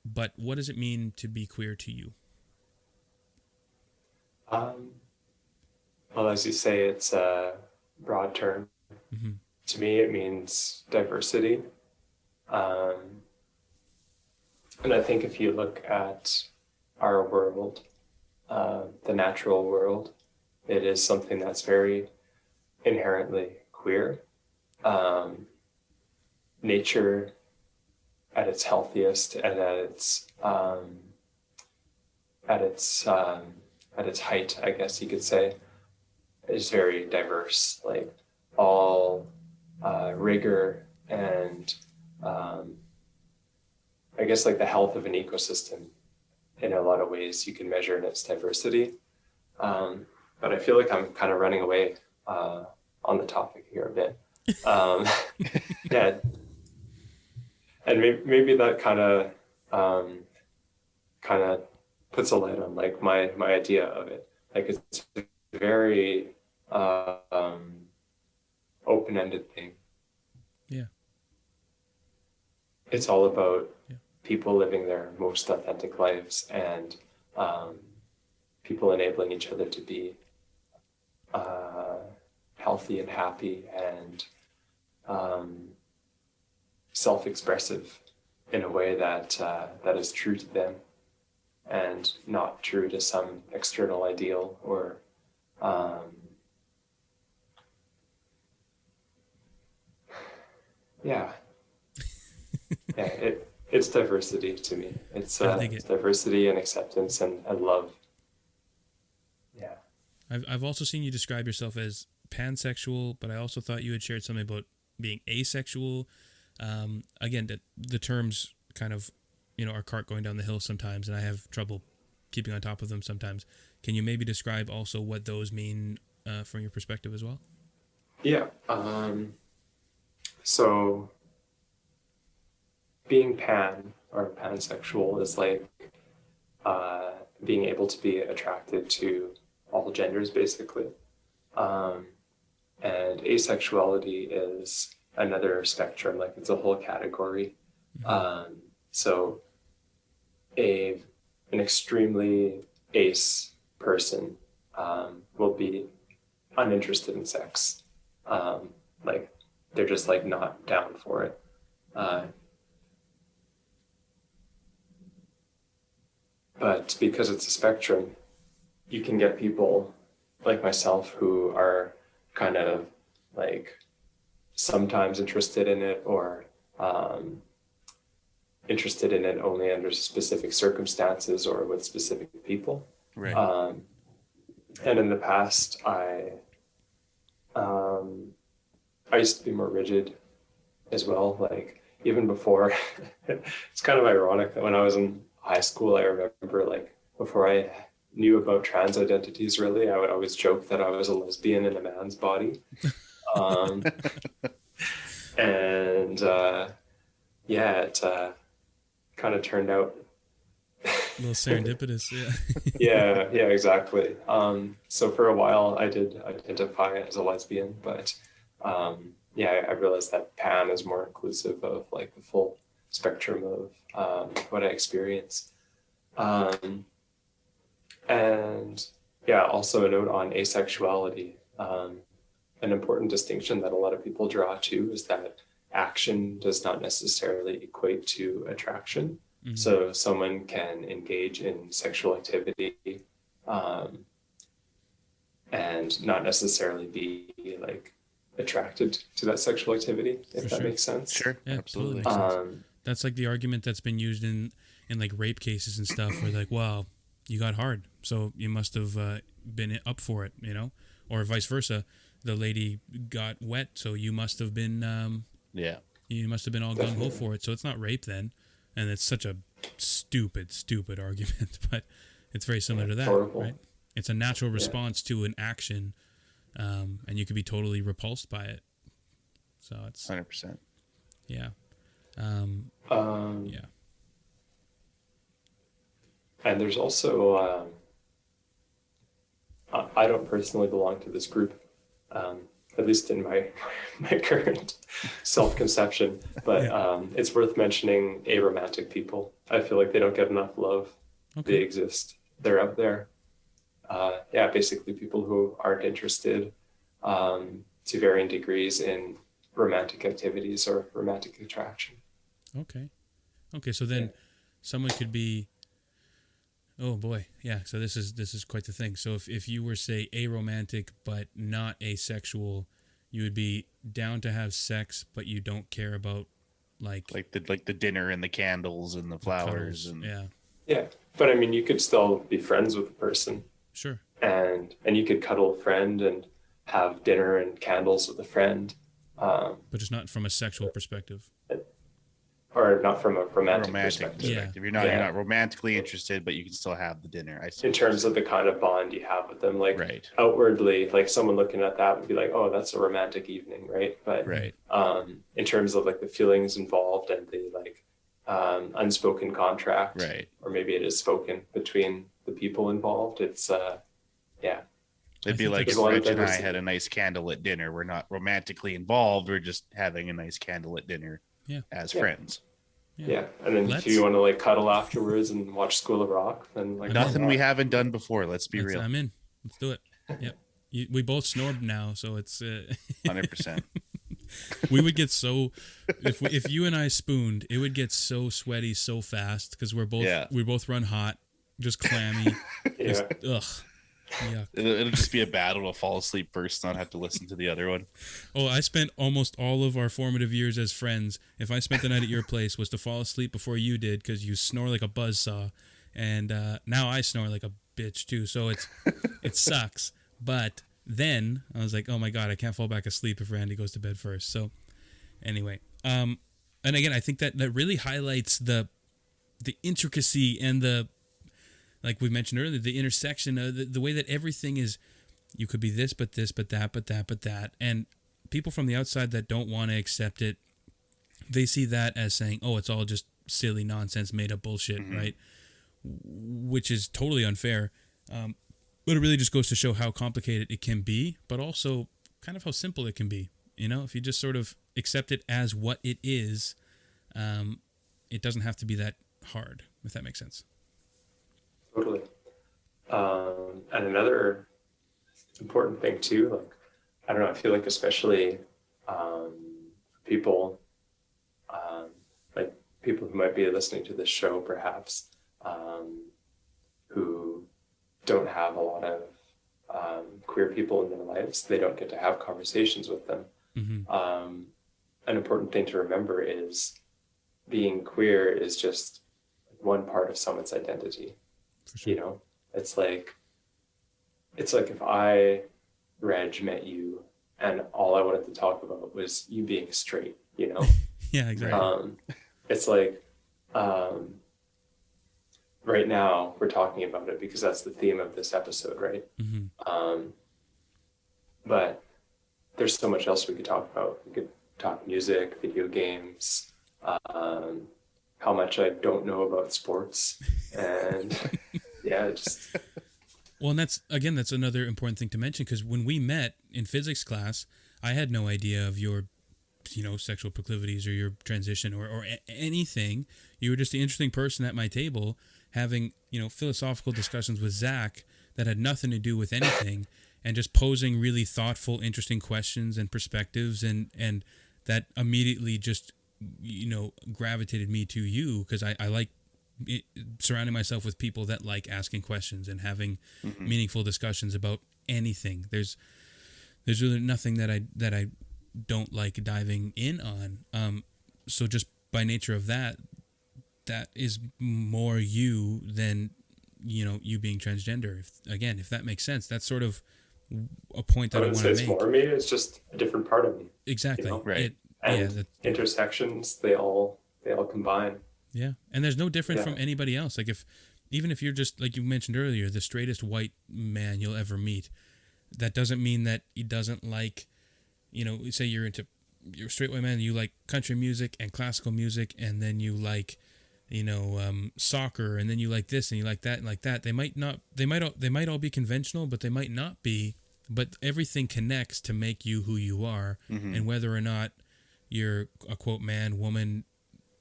Speaker 1: But what does it mean to be queer to you?
Speaker 2: Well, as you say, it's a broad term. to me, it means diversity. And I think if you look at our world, the natural world, it is something that's very inherently queer. Nature at its healthiest and at its height, I guess you could say, is very diverse. Like all rigor and I guess like the health of an ecosystem in a lot of ways you can measure in its diversity. But I feel like I'm kind of running away on the topic here a bit. Yeah, and maybe that kind of puts a light on like my idea of it. Like it's a very open-ended thing.
Speaker 1: Yeah.
Speaker 2: It's all about people living their most authentic lives and people enabling each other to be healthy and happy and self-expressive in a way that that is true to them and not true to some external ideal or it's diversity to me. It's diversity and acceptance and love. Yeah.
Speaker 1: I've also seen you describe yourself as pansexual, but I also thought you had shared something about being asexual. Again, the terms kind of, our cart going down the hill sometimes, and I have trouble keeping on top of them sometimes. Can you maybe describe also what those mean from your perspective as well?
Speaker 2: Yeah. So being pan or pansexual is like being able to be attracted to all genders, basically. And asexuality is another spectrum, like it's a whole category. Mm-hmm. So an extremely ace person will be uninterested in sex. Like they're just like not down for it. But because it's a spectrum, you can get people like myself who are kind of like sometimes interested in it or interested in it only under specific circumstances or with specific people.
Speaker 3: Right.
Speaker 2: And in the past, I used to be more rigid as well. Like even before, it's kind of ironic that when I was in high school, I remember like before I knew about trans identities really, I would always joke that I was a lesbian in a man's body. And it kind of turned out
Speaker 1: a little serendipitous.
Speaker 2: Yeah, exactly. So for a while I did identify as a lesbian, but I realized that pan is more inclusive of like the full spectrum of what I experience. And also a note on asexuality. An important distinction that a lot of people draw too is that action does not necessarily equate to attraction. Mm-hmm. So someone can engage in sexual activity and not necessarily be like attracted to that sexual activity, if that makes sense.
Speaker 3: Sure, yeah, absolutely.
Speaker 1: That's like the argument that's been used in like rape cases and stuff where like, wow, you got hard, so you must have been up for it, or vice versa. The lady got wet, so you must have been you must have been all gung ho for it. So it's not rape then, and it's such a stupid argument, but it's very similar to that, horrible. Right? It's a natural response to an action, and you could be totally repulsed by it. So it's
Speaker 3: 100%.
Speaker 1: Yeah.
Speaker 2: And there's also I don't personally belong to this group, at least in my current self-conception, but it's worth mentioning aromantic people. I feel like they don't get enough love. Okay. They exist. They're out there. Basically people who aren't interested to varying degrees in romantic activities or romantic attraction.
Speaker 1: Okay. So then someone could be, oh boy. Yeah. So this is quite the thing. So if you were, say, aromantic, but not asexual, you would be down to have sex, but you don't care about like
Speaker 3: the dinner and the candles and the flowers
Speaker 1: cuddles.
Speaker 3: and
Speaker 2: Yeah. But I mean, you could still be friends with the person.
Speaker 1: Sure.
Speaker 2: And you could cuddle a friend and have dinner and candles with a friend.
Speaker 1: But just not from a sexual perspective.
Speaker 2: Or not from a romantic
Speaker 3: perspective.
Speaker 1: Yeah.
Speaker 3: You're not romantically interested, but you can still have the dinner. I see.
Speaker 2: In terms of the kind of bond you have with them, like
Speaker 3: right.
Speaker 2: outwardly, like someone looking at that would be like, oh, that's a romantic evening, right? But
Speaker 3: right.
Speaker 2: In terms of like the feelings involved and the like unspoken contract,
Speaker 3: right,
Speaker 2: or maybe it is spoken between the people involved, it's
Speaker 3: it'd be like if Reg and I had a nice candlelit dinner. We're not romantically involved. We're just having a nice candlelit dinner as friends.
Speaker 2: Yeah. And then if you want to like cuddle afterwards and watch School of Rock, then like
Speaker 3: nothing we haven't done before. Let's be real.
Speaker 1: I'm in. Let's do it. Yep. We both snore now, so it's
Speaker 3: 100%.
Speaker 1: We would get so if you and I spooned, it would get so sweaty so fast because we both run hot, just clammy. Just, ugh. Yuck.
Speaker 3: It'll just be a battle to fall asleep first, not have to listen to the other one.
Speaker 1: Oh, I spent almost all of our formative years as friends. If I spent the night at your place, was to fall asleep before you did because you snore like a buzzsaw, and now I snore like a bitch too. So it sucks. But then I was like, oh my god, I can't fall back asleep if Randy goes to bed first. So anyway, and again, I think that really highlights the intricacy and the, like we mentioned earlier, the intersection of the way that everything is. You could be this, but that. And people from the outside that don't want to accept it, they see that as saying, oh, it's all just silly nonsense, made up bullshit, right? Which is totally unfair. But it really just goes to show how complicated it can be, but also kind of how simple it can be. You know, if you just sort of accept it as what it is, it doesn't have to be that hard, if that makes sense.
Speaker 2: Totally. And another important thing too, like, I don't know, I feel like especially people, like people who might be listening to this show perhaps, who don't have a lot of queer people in their lives, they don't get to have conversations with them. An important thing to remember is being queer is just one part of someone's identity. Sure. You know, it's like if I, Reg, met you and all I wanted to talk about was you being straight, you know?
Speaker 1: Yeah, exactly.
Speaker 2: It's like, right now we're talking about it because that's the theme of this episode, right? But there's so much else we could talk about. We could talk music, video games, how much I don't know about sports, and just.
Speaker 1: Well, and that's another important thing to mention, because when we met in physics class, I had no idea of your, sexual proclivities or your transition or anything. You were just the interesting person at my table having, philosophical discussions with Zach that had nothing to do with anything, and just posing really thoughtful, interesting questions and perspectives, and that immediately just, gravitated me to you, because I like surrounding myself with people that like asking questions and having meaningful discussions about anything. There's really nothing that I don't like diving in on. So just by nature of that is more you than you being transgender. If that makes sense, that's sort of a point that I want to make.
Speaker 2: It's more me. It's just a different part of me.
Speaker 1: Exactly.
Speaker 3: Right.
Speaker 2: Intersections, they all combine.
Speaker 1: Yeah, and there's no different from anybody else. Like even if you're just, like you mentioned earlier, the straightest white man you'll ever meet, that doesn't mean that he doesn't like, say you're a straight white man, you like country music and classical music, and then you like, soccer, and then you like this and you like that and like that. They might all be conventional, but they might not be. But everything connects to make you who you are, and whether or not you're a quote man, woman,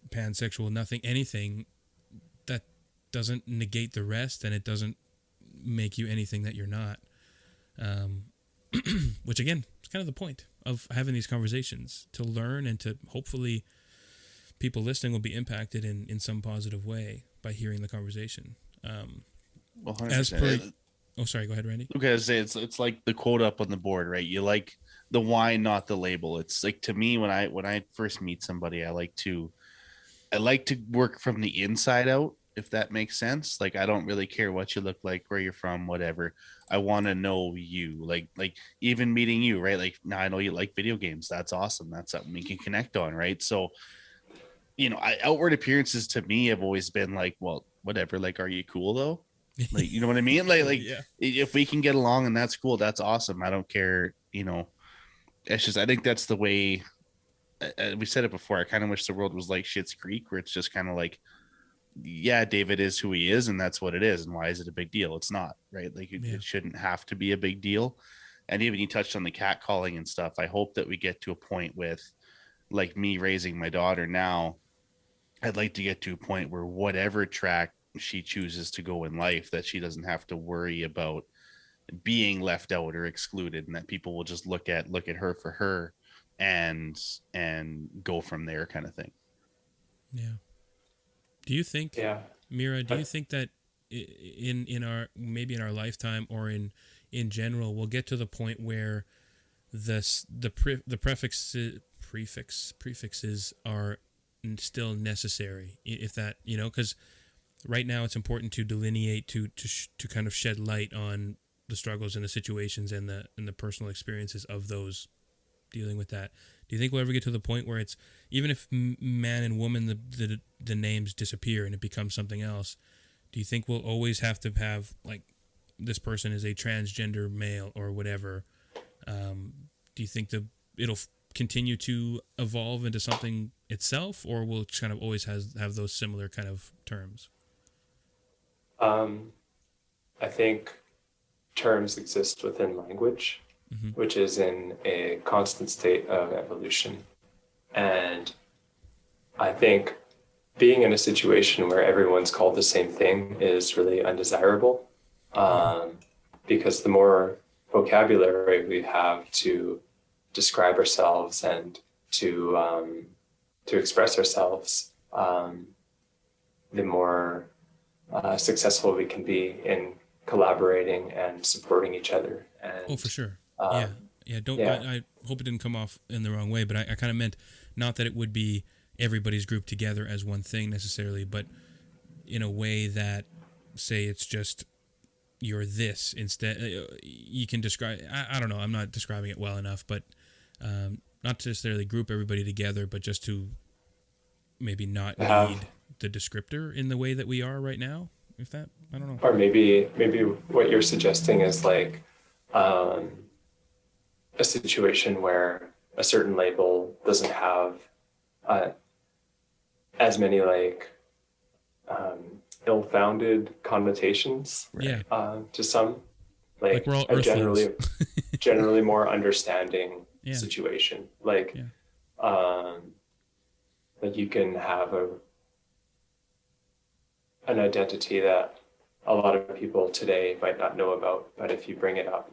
Speaker 1: pansexual, nothing, anything, that doesn't negate the rest, and it doesn't make you anything that you're not. which again, is kind of the point of having these conversations, to learn and to hopefully people listening will be impacted in some positive way by hearing the conversation.
Speaker 3: Well, 100%.
Speaker 1: As per, oh, sorry, go ahead, Randy.
Speaker 3: Okay, it's like the quote up on the board, right? You like the why, not the label. It's like, to me, when I first meet somebody, I like to work from the inside out, if that makes sense. Like, I don't really care what you look like, where you're from, whatever. I want to know you. Like even meeting you, right? Like, now I know you like video games. That's awesome. That's something we can connect on, right? So, outward appearances to me have always been like, well, whatever. Like, are you cool though? Like, you know what I mean? Like
Speaker 1: Yeah.
Speaker 3: If we can get along and that's cool, that's awesome. I don't care. It's just, I think that's the way. We said it before. I kind of wish the world was like Schitt's Creek, where it's just kind of like, yeah, David is who he is, and that's what it is. And why is it a big deal? It's not, right? Like, it shouldn't have to be a big deal. And even you touched on the cat calling and stuff. I hope that we get to a point with, like, me raising my daughter now, I'd like to get to a point where whatever track she chooses to go in life, that she doesn't have to worry about being left out or excluded, and that people will just look at her for her and go from there, kind of thing.
Speaker 1: Yeah. Do you think, Mira, do you think that in our, maybe in our lifetime or in general, we'll get to the point where the prefixes are still necessary, if that, because right now it's important to delineate, to kind of shed light on the struggles and the situations and the personal experiences of those dealing with that. Do you think we'll ever get to the point where it's, even if man and woman, the names disappear and it becomes something else, do you think we'll always have to have, like, this person is a transgender male or whatever? Do you think it'll continue to evolve into something itself, or will it kind of always have those similar kind of terms?
Speaker 2: I think terms exist within language, which is in a constant state of evolution. And I think being in a situation where everyone's called the same thing is really undesirable, because the more vocabulary we have to describe ourselves and to express ourselves, the more successful we can be in collaborating and supporting each other. And,
Speaker 1: for sure. I hope it didn't come off in the wrong way, but I kind of meant not that it would be everybody's grouped together as one thing necessarily, but in a way that, say, it's just you're this instead. You can describe, I don't know, I'm not describing it well enough, but not necessarily group everybody together, but just to maybe not need the descriptor in the way that we are right now. If that, I don't know.
Speaker 2: Or maybe what you're suggesting is like a situation where a certain label doesn't have as many like ill-founded connotations, to some, like
Speaker 1: we're all
Speaker 2: a generally more understanding situation. Like you can have an identity that a lot of people today might not know about, but if you bring it up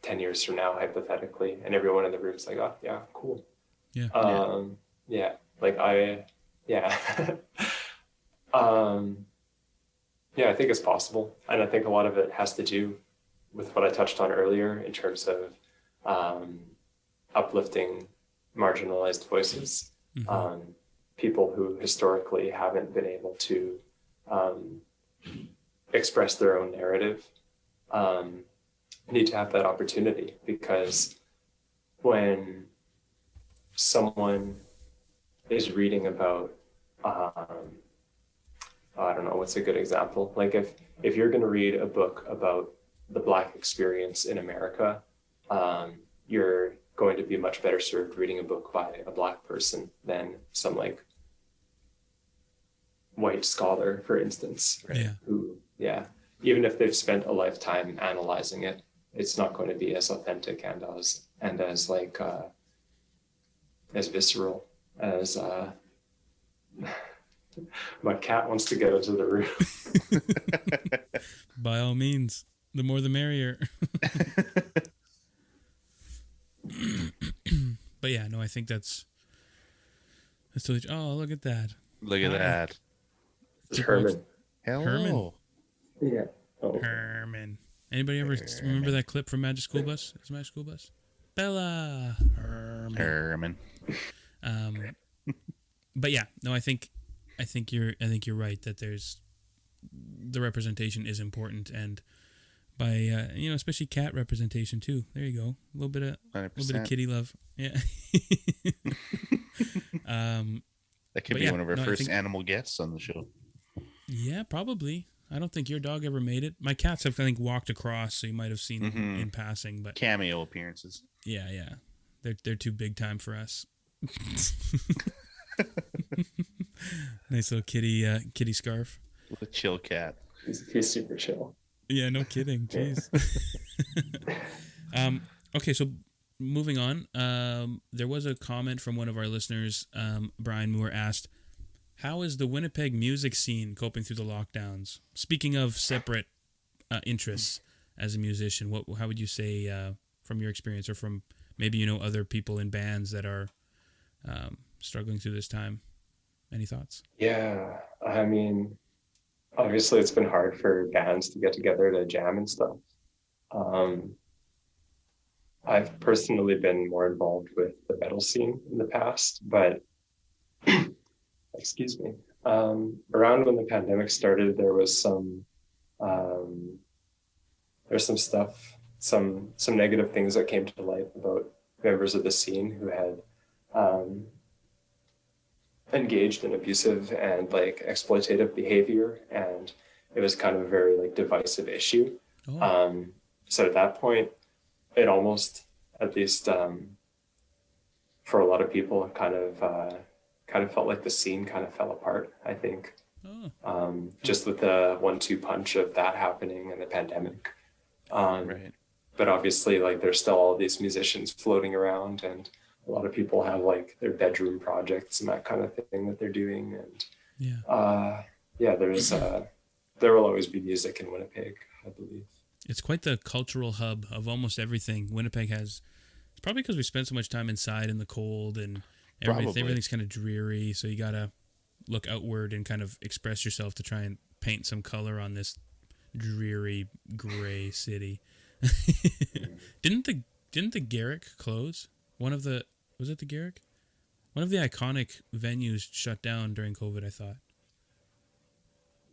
Speaker 2: 10 years from now, hypothetically, and everyone in the room's like, oh yeah, cool. I think it's possible. And I think a lot of it has to do with what I touched on earlier in terms of uplifting marginalized voices. People who historically haven't been able to express their own narrative need to have that opportunity, because when someone is reading about, I don't know, what's a good example? Like if you're going to read a book about the Black experience in America, you're going to be much better served reading a book by a Black person than some like white scholar, for instance, right? Who, even if they've spent a lifetime analyzing it, it's not going to be as authentic and as like as visceral as my cat wants to get into the room.
Speaker 1: By all means, the more the merrier. I think that's totally, oh, look at that.
Speaker 3: Look at that.
Speaker 2: It's Herman.
Speaker 3: Hello.
Speaker 1: Herman.
Speaker 2: Yeah. Oh.
Speaker 1: Herman. Anybody ever remember that clip from Magic School Bus? Is Magic School Bus? Bella.
Speaker 3: Herman.
Speaker 1: But yeah, no, I think you're right that the representation is important, and by especially cat representation too. There you go, a little bit of kitty love. Yeah.
Speaker 3: That could be one of our first animal guests on the show.
Speaker 1: Yeah, probably. I don't think your dog ever made it. My cats have, I think, walked across, so you might have seen them in passing. But
Speaker 3: cameo appearances.
Speaker 1: Yeah. They're too big time for us. Nice little kitty scarf.
Speaker 3: A chill cat.
Speaker 2: He's super chill.
Speaker 1: Yeah, no kidding. Jeez. Okay, so moving on. There was a comment from one of our listeners, Brian Moore, asked, how is the Winnipeg music scene coping through the lockdowns? Speaking of separate interests as a musician, how would you say, from your experience, or from maybe other people in bands that are struggling through this time? Any thoughts?
Speaker 2: Yeah, I mean, obviously it's been hard for bands to get together to jam and stuff. I've personally been more involved with the metal scene in the past, but excuse me. Around when the pandemic started, there was some stuff, some negative things that came to light about members of the scene who had engaged in abusive and like exploitative behavior, and it was kind of a very like divisive issue. So at that point, it almost, at least for a lot of people, kind of felt like the scene kind of fell apart, I think. Just with the 1-2 punch of that happening and the pandemic.
Speaker 3: Right.
Speaker 2: But obviously, like, there's still all these musicians floating around, and a lot of people have like their bedroom projects and that kind of thing that they're doing. And there will always be music in Winnipeg, I believe.
Speaker 1: It's quite the cultural hub of almost everything Winnipeg has. It's probably because we spend so much time inside in the cold, and everything's kind of dreary. So you got to look outward and kind of express yourself to try and paint some color on this dreary gray city. Didn't the Garrick close? Was it the Garrick? One of the iconic venues shut down during COVID, I thought.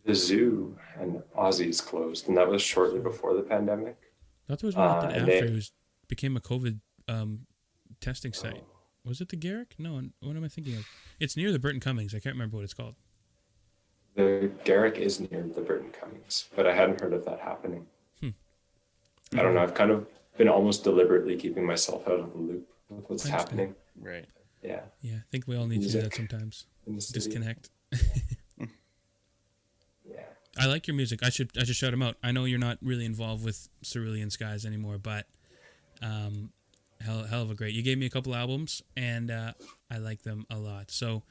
Speaker 2: The Zoo and Aussie's closed, and that was shortly before the pandemic.
Speaker 1: I thought there was one that did after it became a COVID testing site. Was it the Garrick? No, what am I thinking of? It's near the Burton Cummings. I can't remember what it's called.
Speaker 2: The Garrick is near the Burton Cummings, but I hadn't heard of that happening. I don't know. I've kind of been almost deliberately keeping myself out of the loop with what's happening.
Speaker 3: Right.
Speaker 2: Yeah.
Speaker 1: Yeah, I think we all need to do that sometimes. Disconnect.
Speaker 2: Yeah.
Speaker 1: I like your music. I should shout them out. I know you're not really involved with Cerulean Skies anymore, but hell of a great. You gave me a couple albums, and I like them a lot. So,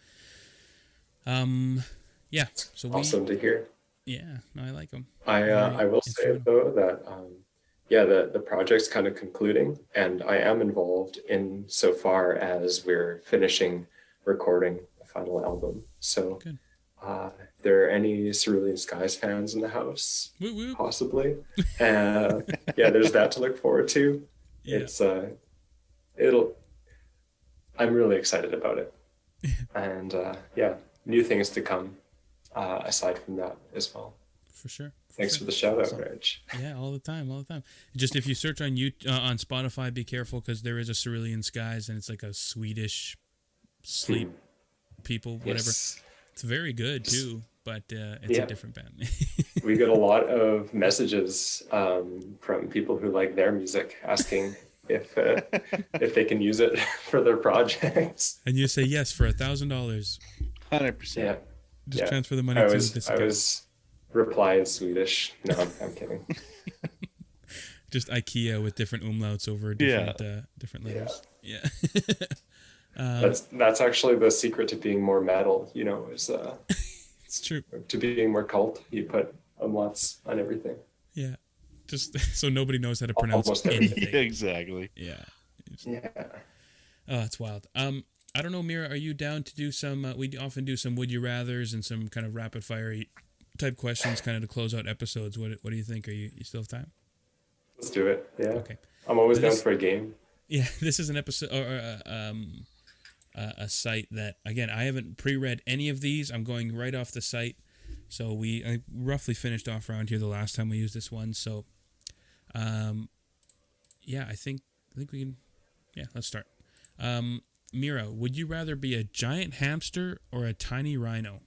Speaker 1: yeah. So
Speaker 2: awesome to hear.
Speaker 1: Yeah, no, I like them.
Speaker 2: I will say though that the project's kind of concluding, and I am involved in so far as we're finishing recording the final album. So if there are any Cerulean Skies fans in the house, possibly, there's that to look forward to. Yeah. It's I'm really excited about it. And new things to come aside from that as well.
Speaker 1: For sure.
Speaker 2: Thanks for the shout out, Reg.
Speaker 1: Yeah, all the time. Just if you search on on Spotify, be careful, because there is a Cerulean Skies, and it's like a Swedish sleep people, whatever. Yes. It's very good too, but it's a different band.
Speaker 2: We get a lot of messages from people who like their music asking if they can use it for their projects.
Speaker 1: And you say yes for $1,000.
Speaker 3: 100%.
Speaker 2: Yeah.
Speaker 1: Just transfer the money to this account.
Speaker 2: I was reply in Swedish. No, I'm kidding.
Speaker 1: Just IKEA with different umlauts over different letters. Yeah.
Speaker 2: That's actually the secret to being more metal, is
Speaker 1: it's true.
Speaker 2: To being more cult, you put umlauts on everything.
Speaker 1: Yeah. Just so nobody knows how to pronounce anything.
Speaker 3: Exactly.
Speaker 1: Yeah.
Speaker 2: Yeah.
Speaker 1: Oh, that's wild. I don't know, Mira. Are you down to do some? We often do some would you rather's and some kind of rapid fire type questions, kind of to close out episodes. What do you think? Are you still have time?
Speaker 2: Let's do it. Yeah.
Speaker 1: Okay.
Speaker 2: I'm always down for a game.
Speaker 1: Yeah, this is an episode or a site that, again, I haven't pre-read any of these. I'm going right off the site. So I roughly finished off around here the last time we used this one. So, yeah, I think we can. Yeah, let's start. Mira, would you rather be a giant hamster or a tiny rhino?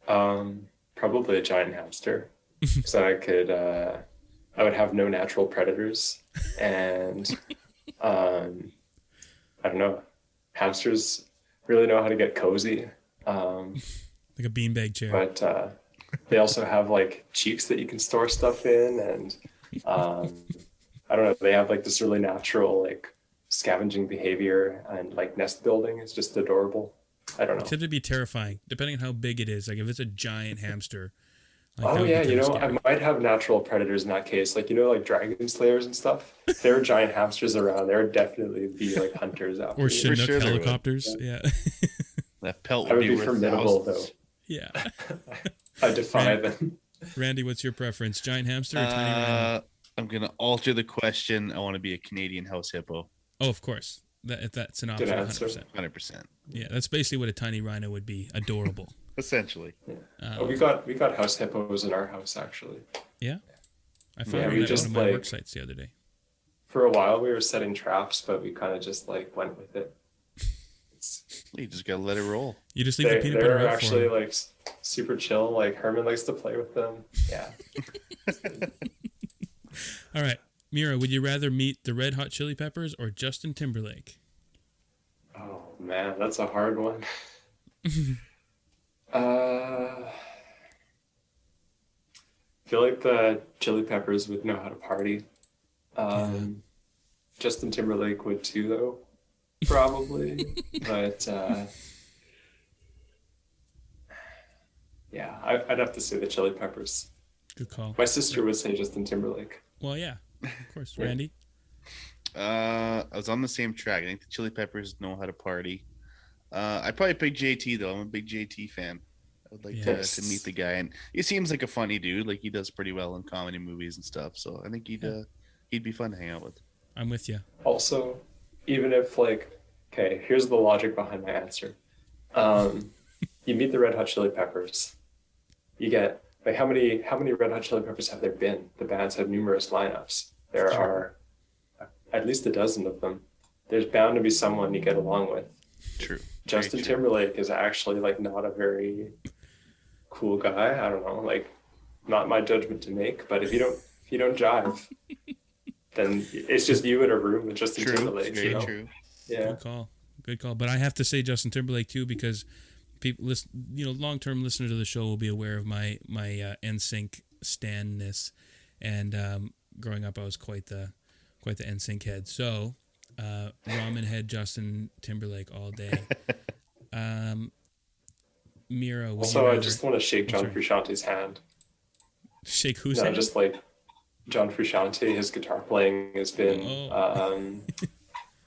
Speaker 2: Probably a giant hamster, so I would have no natural predators, and I don't know, hamsters really know how to get cozy.
Speaker 1: Like a beanbag chair.
Speaker 2: But they also have like cheeks that you can store stuff in, and I don't know, they have like this really natural like scavenging behavior and like nest building. It's just adorable. I don't know.
Speaker 1: Except it'd be terrifying, depending on how big it is. Like if it's a giant hamster. Like,
Speaker 2: oh yeah, I might have natural predators in that case. Like, like dragon slayers and stuff. If there are giant hamsters around, there would definitely be like hunters out.
Speaker 1: Or Chinook helicopters. Yeah.
Speaker 3: That pelt
Speaker 2: would be formidable though.
Speaker 1: Yeah.
Speaker 2: I defy them.
Speaker 1: Randy, what's your preference? Giant hamster or tiny rhino?
Speaker 3: I'm gonna alter the question. I want to be a Canadian house hippo.
Speaker 1: Oh, of course. That's an option. 100%.
Speaker 3: 100%.
Speaker 1: Yeah, that's basically what a tiny rhino would be. Adorable.
Speaker 3: Essentially.
Speaker 2: Yeah. We got house hippos in our house actually.
Speaker 1: Yeah. I found one at one of my work sites the other day.
Speaker 2: For a while we were setting traps, but we kind of just like went with it.
Speaker 3: You just gotta let it roll.
Speaker 1: You just leave the peanut butter
Speaker 2: They're
Speaker 1: out
Speaker 2: actually
Speaker 1: for
Speaker 2: like super chill. Like Herman likes to play with them. Yeah.
Speaker 1: All right, Mira, would you rather meet the Red Hot Chili Peppers or Justin Timberlake?
Speaker 2: Oh man, that's a hard one. I feel like the Chili Peppers would know how to party. Justin Timberlake would too, though, probably. But yeah, I'd have to say the Chili Peppers.
Speaker 1: Good call.
Speaker 2: My sister would say Justin Timberlake.
Speaker 1: Well, yeah, of course. Randy?
Speaker 3: I was on the same track. I think the Chili Peppers know how to party. I'd probably pick JT, though. I'm a big JT fan. I would like to meet the guy. And he seems like a funny dude. Like, he does pretty well in comedy movies and stuff. So I think he'd be fun to hang out with.
Speaker 1: I'm with you.
Speaker 2: Also, even if, like, okay, here's the logic behind my answer. You meet the Red Hot Chili Peppers. You get, like, how many Red Hot Chili Peppers have there been? The bands have numerous lineups. There are at least a dozen of them. There's bound to be someone you get along with.
Speaker 3: True.
Speaker 2: Justin Timberlake is actually like not a very cool guy. I don't know, like, not my judgment to make, but if you don't jive, then it's just you in a room with Justin Timberlake.
Speaker 3: Very true.
Speaker 2: Yeah.
Speaker 1: Good call. But I have to say Justin Timberlake too, because people listen, long-term listeners of the show will be aware of my NSYNC stanness, and growing up I was quite the NSYNC head. So ramen head Justin Timberlake all day. Mira,
Speaker 2: also I just want to shake John Frusciante's hand.
Speaker 1: Shake whose hand?
Speaker 2: Just like John Frusciante, his guitar playing has been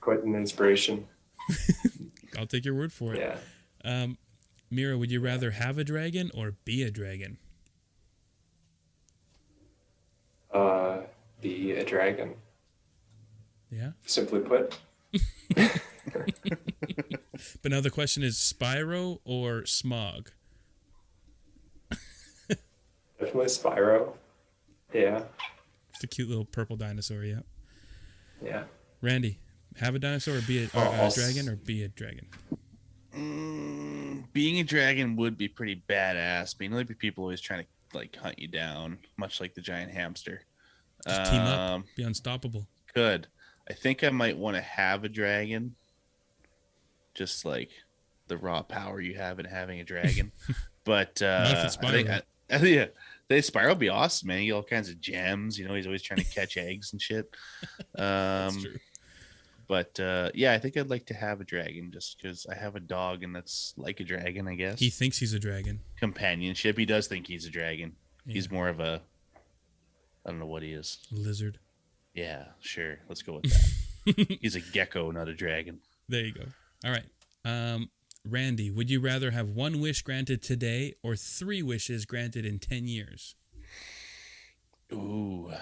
Speaker 2: quite an inspiration.
Speaker 1: I'll take your word for it.
Speaker 2: Yeah.
Speaker 1: Mira, would you rather have a dragon or be a dragon?
Speaker 2: Be a dragon.
Speaker 1: Yeah.
Speaker 2: Simply put.
Speaker 1: But now the question is Spyro or Smog?
Speaker 2: Definitely Spyro. Yeah.
Speaker 1: It's a cute little purple dinosaur, yeah.
Speaker 2: Yeah.
Speaker 1: Randy, have a dinosaur or be a dragon or be a dragon?
Speaker 3: Being a dragon would be pretty badass. But there'd be people always trying to like hunt you down, much like the giant hamster.
Speaker 1: Just team up, be unstoppable.
Speaker 3: Good. I think I might want to have a dragon. Just like the raw power you have in having a dragon. But I think Spyro would be awesome, man. You get all kinds of gems. He's always trying to catch eggs and shit.
Speaker 1: That's true.
Speaker 3: But I think I'd like to have a dragon just because I have a dog and that's like a dragon, I guess.
Speaker 1: He thinks he's a dragon.
Speaker 3: Companionship. He does think he's a dragon. Yeah. He's more of a, I don't know what he is.
Speaker 1: Lizard.
Speaker 3: Yeah, sure. Let's go with that. He's a gecko, not a dragon.
Speaker 1: There you go. All right. Randy, would you rather have one wish granted today or 3 wishes granted in 10 years?
Speaker 3: Ooh.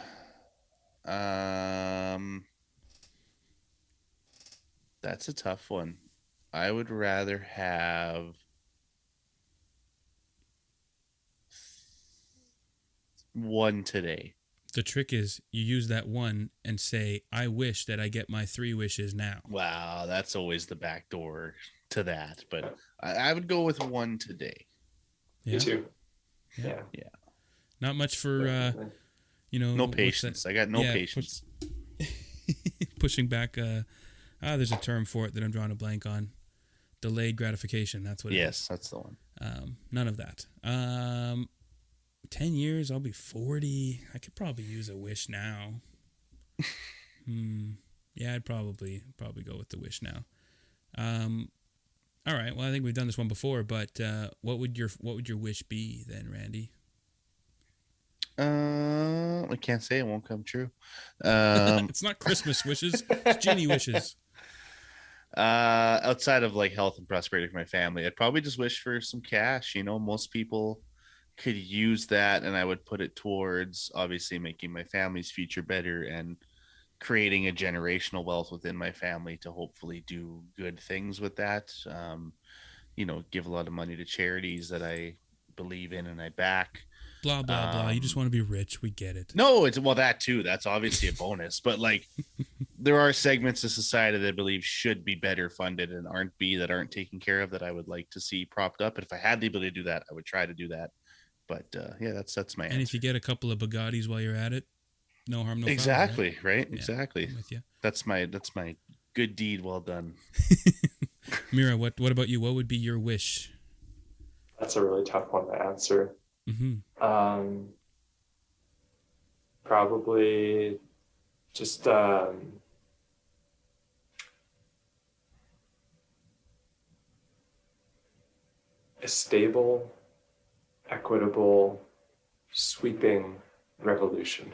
Speaker 3: That's a tough one. I would rather have one today.
Speaker 1: The trick is you use that one and say, I wish that I get my 3 wishes now.
Speaker 3: Wow, that's always the back door to that. But I would go with one today.
Speaker 1: Yeah.
Speaker 2: Me too.
Speaker 3: Yeah.
Speaker 1: Not much for,
Speaker 3: no patience. I got no patience.
Speaker 1: Pushing back. There's a term for it that I'm drawing a blank on. Delayed gratification. That's what it is.
Speaker 3: Yes, that's the one.
Speaker 1: None of that. 10 years, I'll be 40. I could probably use a wish now. Yeah, I'd probably go with the wish now. All right. Well, I think we've done this one before, but what would your wish be then, Randy?
Speaker 3: I can't say, it won't come true.
Speaker 1: It's not Christmas wishes. It's genie wishes.
Speaker 3: Outside of like health and prosperity for my family, I'd probably just wish for some cash. Most people could use that, and I would put it towards obviously making my family's future better and creating a generational wealth within my family to hopefully do good things with that. Give a lot of money to charities that I believe in and I back.
Speaker 1: Blah blah blah. You just want to be rich. We get it.
Speaker 3: No, it's that too. That's obviously a bonus, but like there are segments of society that I believe should be better funded and that aren't taken care of, that I would like to see propped up. And if I had the ability to do that, I would try to do that. But that's my answer.
Speaker 1: And if you get a couple of Bugattis while you're at it, no harm, no foul.
Speaker 3: Exactly, right?
Speaker 1: Yeah,
Speaker 3: exactly.
Speaker 1: I'm with you.
Speaker 3: That's my good deed well done.
Speaker 1: Mira, what about you? What would be your wish?
Speaker 2: That's a really tough one to answer.
Speaker 1: Mm-hmm.
Speaker 2: Probably just a stable, equitable, sweeping revolution.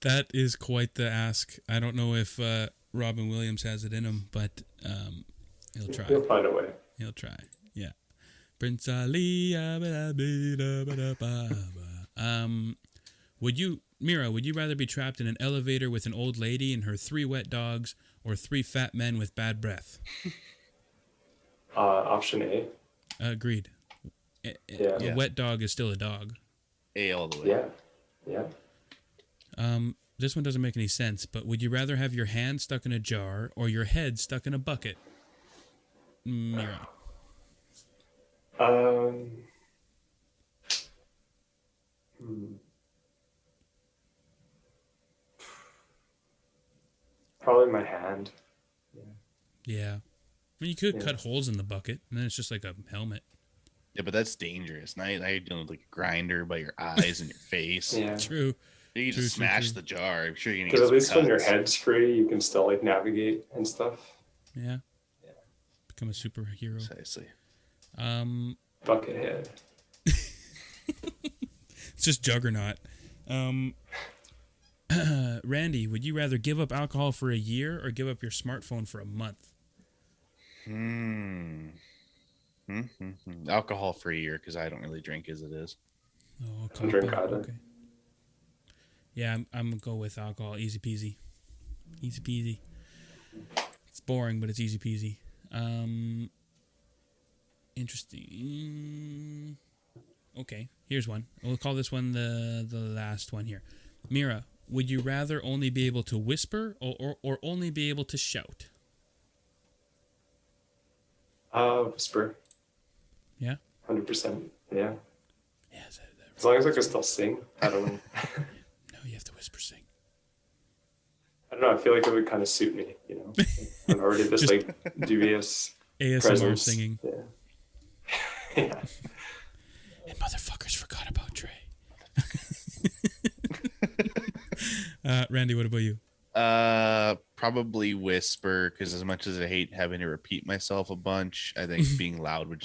Speaker 1: That is quite the ask. I don't know if Robin Williams has it in him, but he'll try.
Speaker 2: He'll find a way.
Speaker 1: He'll try. Yeah. Prince Ali. Mira, would you rather be trapped in an elevator with an old lady and her 3 wet dogs, or 3 fat men with bad breath?
Speaker 2: Option A.
Speaker 1: Agreed. A wet dog is still a dog.
Speaker 3: A all the way.
Speaker 2: Yeah.
Speaker 1: This one doesn't make any sense, but would you rather have your hand stuck in a jar or your head stuck in a bucket? Mira.
Speaker 2: Probably my hand.
Speaker 1: Yeah. I mean, you could cut holes in the bucket, and then it's just like a helmet.
Speaker 3: Yeah, but that's dangerous. Now you're dealing with like a grinder by your eyes and your face.
Speaker 2: Yeah.
Speaker 1: True.
Speaker 3: You just smash the jar. I'm sure you're gonna get
Speaker 2: Because at least
Speaker 3: cuts.
Speaker 2: when your head's free, you can still like navigate and stuff.
Speaker 1: Yeah. Become a superhero.
Speaker 3: Precisely.
Speaker 2: Buckethead.
Speaker 1: It's just Juggernaut. Randy, would you rather give up alcohol for a year or give up your smartphone for a month?
Speaker 3: Alcohol for a year, because I don't really drink as it is.
Speaker 1: Oh,
Speaker 2: I don't drink either.
Speaker 1: Okay. Yeah, I'm gonna go with alcohol. Easy peasy. Easy peasy. It's boring, but it's easy peasy. Interesting. Okay, here's one. We'll call this one the last one here. Mira, would you rather only be able to whisper or only be able to shout?
Speaker 2: Whisper.
Speaker 1: Yeah?
Speaker 2: 100%. Yeah.
Speaker 1: Yeah.
Speaker 2: As long as I can still sing. I don't know.
Speaker 1: No, you have to whisper sing.
Speaker 2: I don't know. I feel like it would kind of suit me, I'm already this like dubious
Speaker 1: ASMR
Speaker 2: presence.
Speaker 1: singing.
Speaker 2: Yeah.
Speaker 1: And motherfuckers forgot about Trey. Randy, what about you?
Speaker 3: Probably whisper, because as much as I hate having to repeat myself a bunch, I think being loud would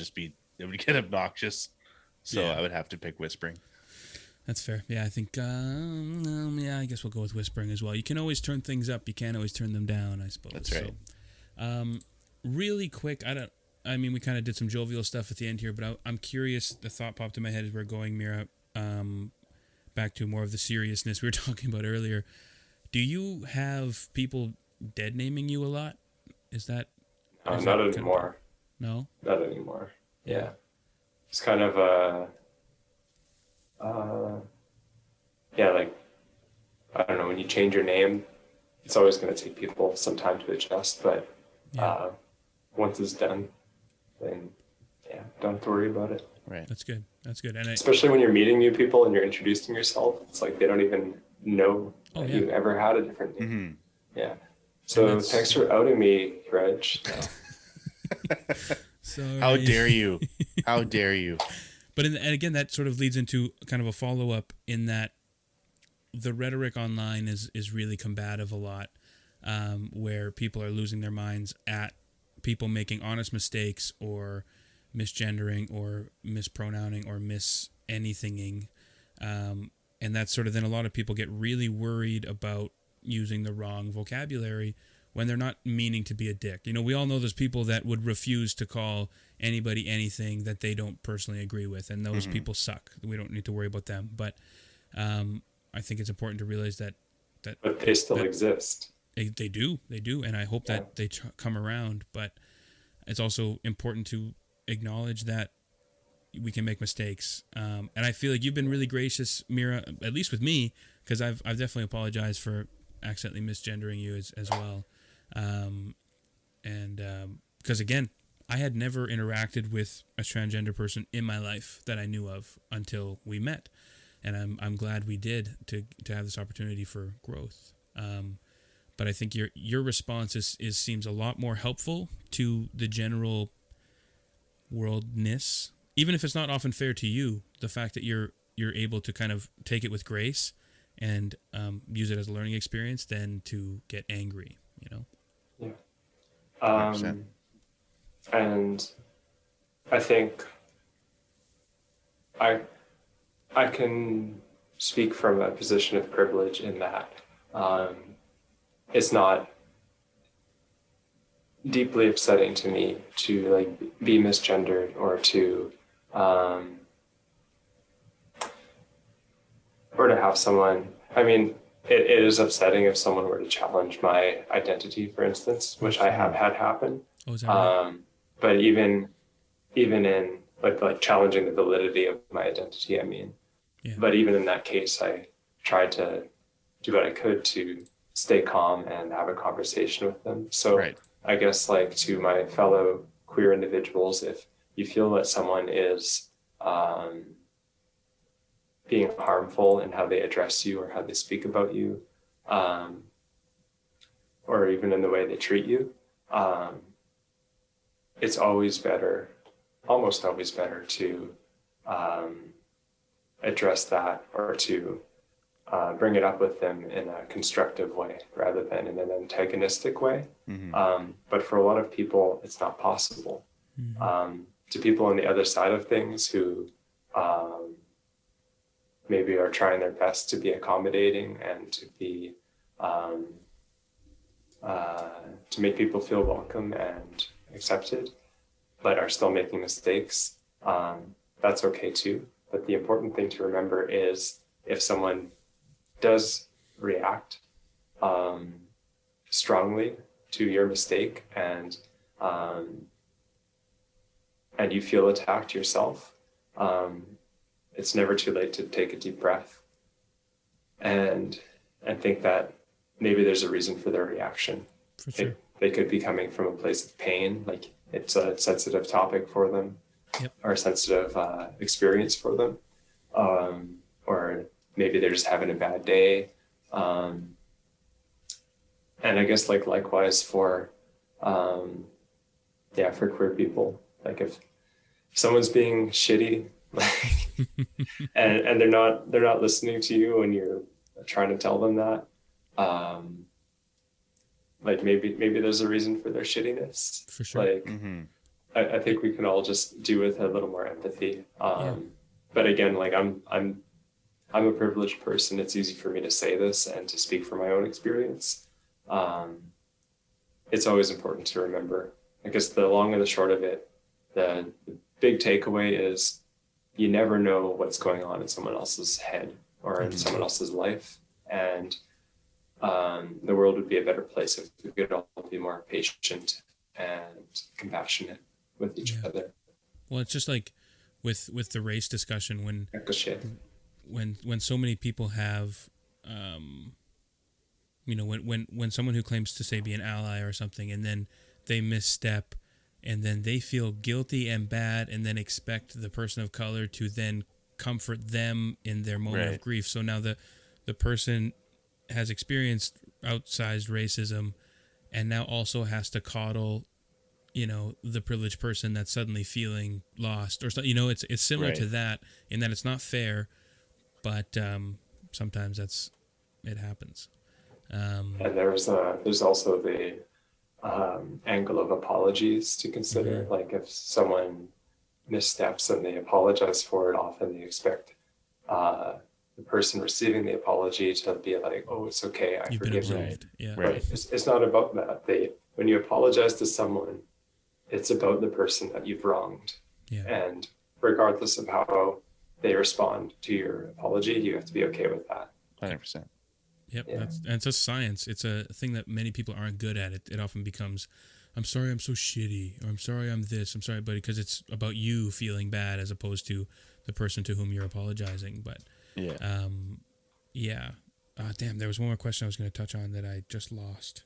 Speaker 3: get obnoxious. So
Speaker 1: Yeah.
Speaker 3: I would have to pick whispering.
Speaker 1: That's fair. Yeah, I think. Yeah, I guess we'll go with whispering as well. You can always turn things up. You can't always turn them down, I suppose.
Speaker 3: That's right.
Speaker 1: So, really quick, I mean, we kind of did some jovial stuff at the end here, but I'm curious. The thought popped in my head as we're going, Mira, back to more of the seriousness we were talking about earlier. Do you have people dead naming you a lot? Is that?
Speaker 2: Not anymore.
Speaker 1: No.
Speaker 2: Not anymore. Yeah. It's kind of a. Yeah, like, I don't know, when you change your name, it's always going to take people some time to adjust, but once it's done, then don't have to worry about it.
Speaker 3: Right.
Speaker 1: That's good. And
Speaker 2: especially when you're meeting new people and you're introducing yourself, it's like they don't even know that you ever had a different name.
Speaker 3: Mm-hmm.
Speaker 2: Yeah. So thanks for outing me, Reg.
Speaker 1: Sorry.
Speaker 3: How dare you? How dare you?
Speaker 1: But and again, that sort of leads into kind of a follow-up in that the rhetoric online is really combative a lot, where people are losing their minds at people making honest mistakes or misgendering or mispronouncing or mis-anythinging. And that's sort of then a lot of people get really worried about using the wrong vocabulary when they're not meaning to be a dick. You know, we all know there's people that would refuse to call anybody anything that they don't personally agree with, and those people suck. We don't need to worry about them. But I think it's important to realize that
Speaker 2: but they still exist.
Speaker 1: They do, and I hope that they come around. But it's also important to acknowledge that we can make mistakes. And I feel like you've been really gracious, Mira, at least with me, because I've definitely apologized for accidentally misgendering you as well. Because again, I had never interacted with a transgender person in my life that I knew of until we met, and I'm glad we did to have this opportunity for growth. But I think your response seems a lot more helpful to the general worldness, even if it's not often fair to you. The fact that you're able to kind of take it with grace and use it as a learning experience, than to get angry. You know.
Speaker 2: Yeah. And I think I can speak from a position of privilege in that it's not deeply upsetting to me to like be misgendered or to have someone. I mean, it is upsetting if someone were to challenge my identity, for instance, which I have had happen.
Speaker 1: Oh, is that right?
Speaker 2: But even in like challenging the validity of my identity, I mean, but even in that case, I tried to do what I could to stay calm and have a conversation with them. So I guess like to my fellow queer individuals, if you feel that someone is being harmful in how they address you or how they speak about you, or even in the way they treat you, it's always better, almost always better to address that or to bring it up with them in a constructive way rather than in an antagonistic way. But for a lot of people, it's not possible. To people on the other side of things who maybe are trying their best to be accommodating and to be to make people feel welcome and accepted, but are still making mistakes, that's okay too. But the important thing to remember is if someone does react strongly to your mistake and you feel attacked yourself, it's never too late to take a deep breath and think that maybe there's a reason for their reaction.
Speaker 1: For sure.
Speaker 2: They could be coming from a place of pain, like it's a sensitive topic for them, or a sensitive experience for them, or maybe they're just having a bad day. And I guess like likewise for queer people, like if someone's being shitty, like, and they're not listening to you when you're trying to tell them that, like maybe there's a reason for their shittiness.
Speaker 1: For sure.
Speaker 2: Like I think we can all just do with a little more empathy. But again, like I'm I'm a privileged person. It's easy for me to say this and to speak from my own experience. It's always important to remember. I guess the long and the short of it, the big takeaway is you never know what's going on in someone else's head or in someone else's life. And the world would be a better place if we could all be more patient and compassionate with each other.
Speaker 1: Well, it's just like with the race discussion when so many people have when someone who claims to say be an ally or something, and then they misstep, and then they feel guilty and bad, and then expect the person of color to then comfort them in their moment of grief. So now the person has experienced outsized racism and now also has to coddle, the privileged person that's suddenly feeling lost or something. It's similar to that in that it's not fair, but sometimes it happens.
Speaker 2: And there's also the angle of apologies to consider. Mm-hmm. Like if someone missteps and they apologize for it, often they expect the person receiving the apology to be like, "Oh, it's okay, I forgive you."
Speaker 1: Right. Yeah.
Speaker 2: But it's not about that. When you apologize to someone, it's about the person that you've wronged.
Speaker 1: Yeah.
Speaker 2: And regardless of how they respond to your apology, you have to be okay with that.
Speaker 3: 100%.
Speaker 1: Yep. Yeah. And it's a science. It's a thing that many people aren't good at. It often becomes, I'm sorry I'm so shitty, or I'm sorry I'm this, I'm sorry, but because it's about you feeling bad as opposed to the person to whom you're apologizing. But damn, there was one more question I was going to touch on that I just lost.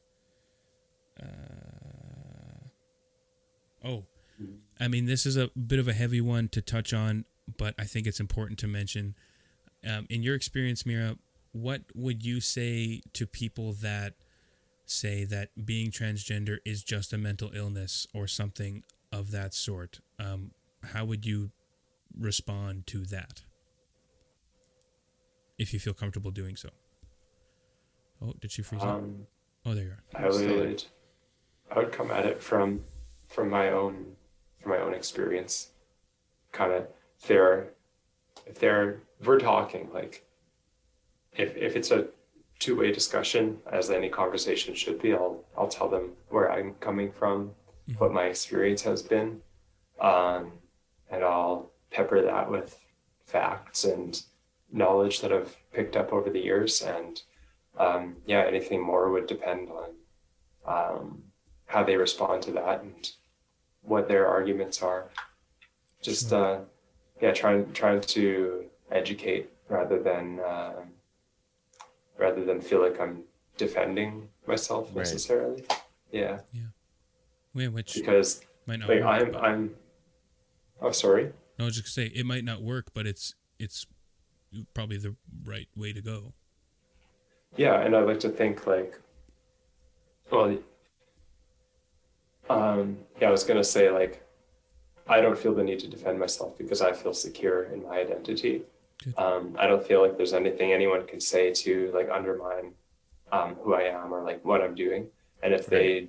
Speaker 1: I mean, this is a bit of a heavy one to touch on, but I think it's important to mention. In your experience, Mira, what would you say to people that say that being transgender is just a mental illness or something of that sort? How would you respond to that, if you feel comfortable doing so? Oh, did she freeze up? Oh, there you are.
Speaker 2: I would come at it from my own experience. Kind of, if we're talking, like, if it's a two-way discussion, as any conversation should be, I'll tell them where I'm coming from, what my experience has been, and I'll pepper that with facts and knowledge that I've picked up over the years. And anything more would depend on how they respond to that and what their arguments are. Just trying to educate rather than feel like I'm defending myself necessarily. Yeah.
Speaker 1: Yeah, which
Speaker 2: because
Speaker 1: might not
Speaker 2: like
Speaker 1: work,
Speaker 2: I'm oh, sorry.
Speaker 1: No, I was just gonna say it might not work, but it's probably the right way to go.
Speaker 2: Yeah, and I like to think like, well, I was gonna say, like, I don't feel the need to defend myself because I feel secure in my identity. I don't feel like there's anything anyone can say to like undermine who I am or like what I'm doing. And if they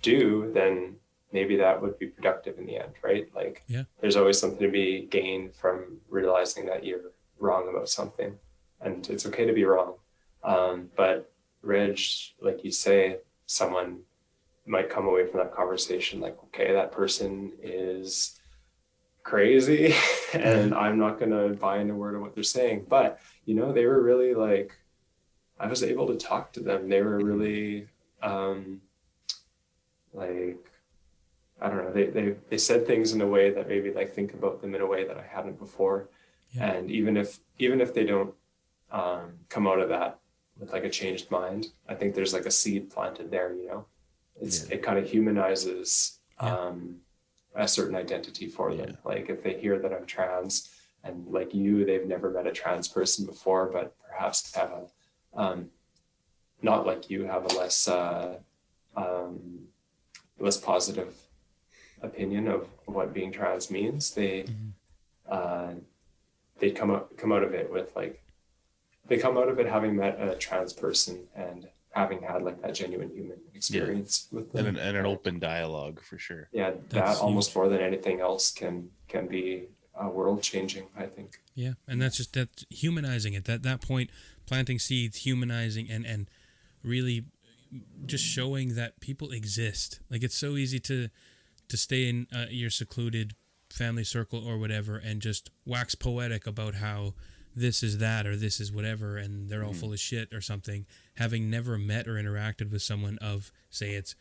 Speaker 2: do, then maybe that would be productive in the end, right? Like, there's always something to be gained from realizing that you're wrong about something, and it's okay to be wrong. But Reg, like you say, someone might come away from that conversation like, okay, that person is crazy and I'm not going to buy into a word of what they're saying. But, they were really like, I was able to talk to them. They were really, like, I don't know, they said things in a way that made me like think about them in a way that I hadn't before. Yeah. And even if they don't come out of that with like a changed mind, I think there's like a seed planted there, it kind of humanizes a certain identity for them. Like if they hear that I'm trans, and like they've never met a trans person before, but perhaps have not like you, have a less positive opinion of what being trans means. They come out of it with like, they come out of it having met a trans person and having had like that genuine human experience with them.
Speaker 3: And an open dialogue for sure.
Speaker 2: Yeah, that almost more than anything else can be world changing, I think.
Speaker 1: Yeah, and that's humanizing it. That point, planting seeds, humanizing, and really just showing that people exist. Like, it's so easy to stay in your secluded family circle or whatever and just wax poetic about how this is that or this is whatever and they're all full of shit or something, having never met or interacted with someone of, say it's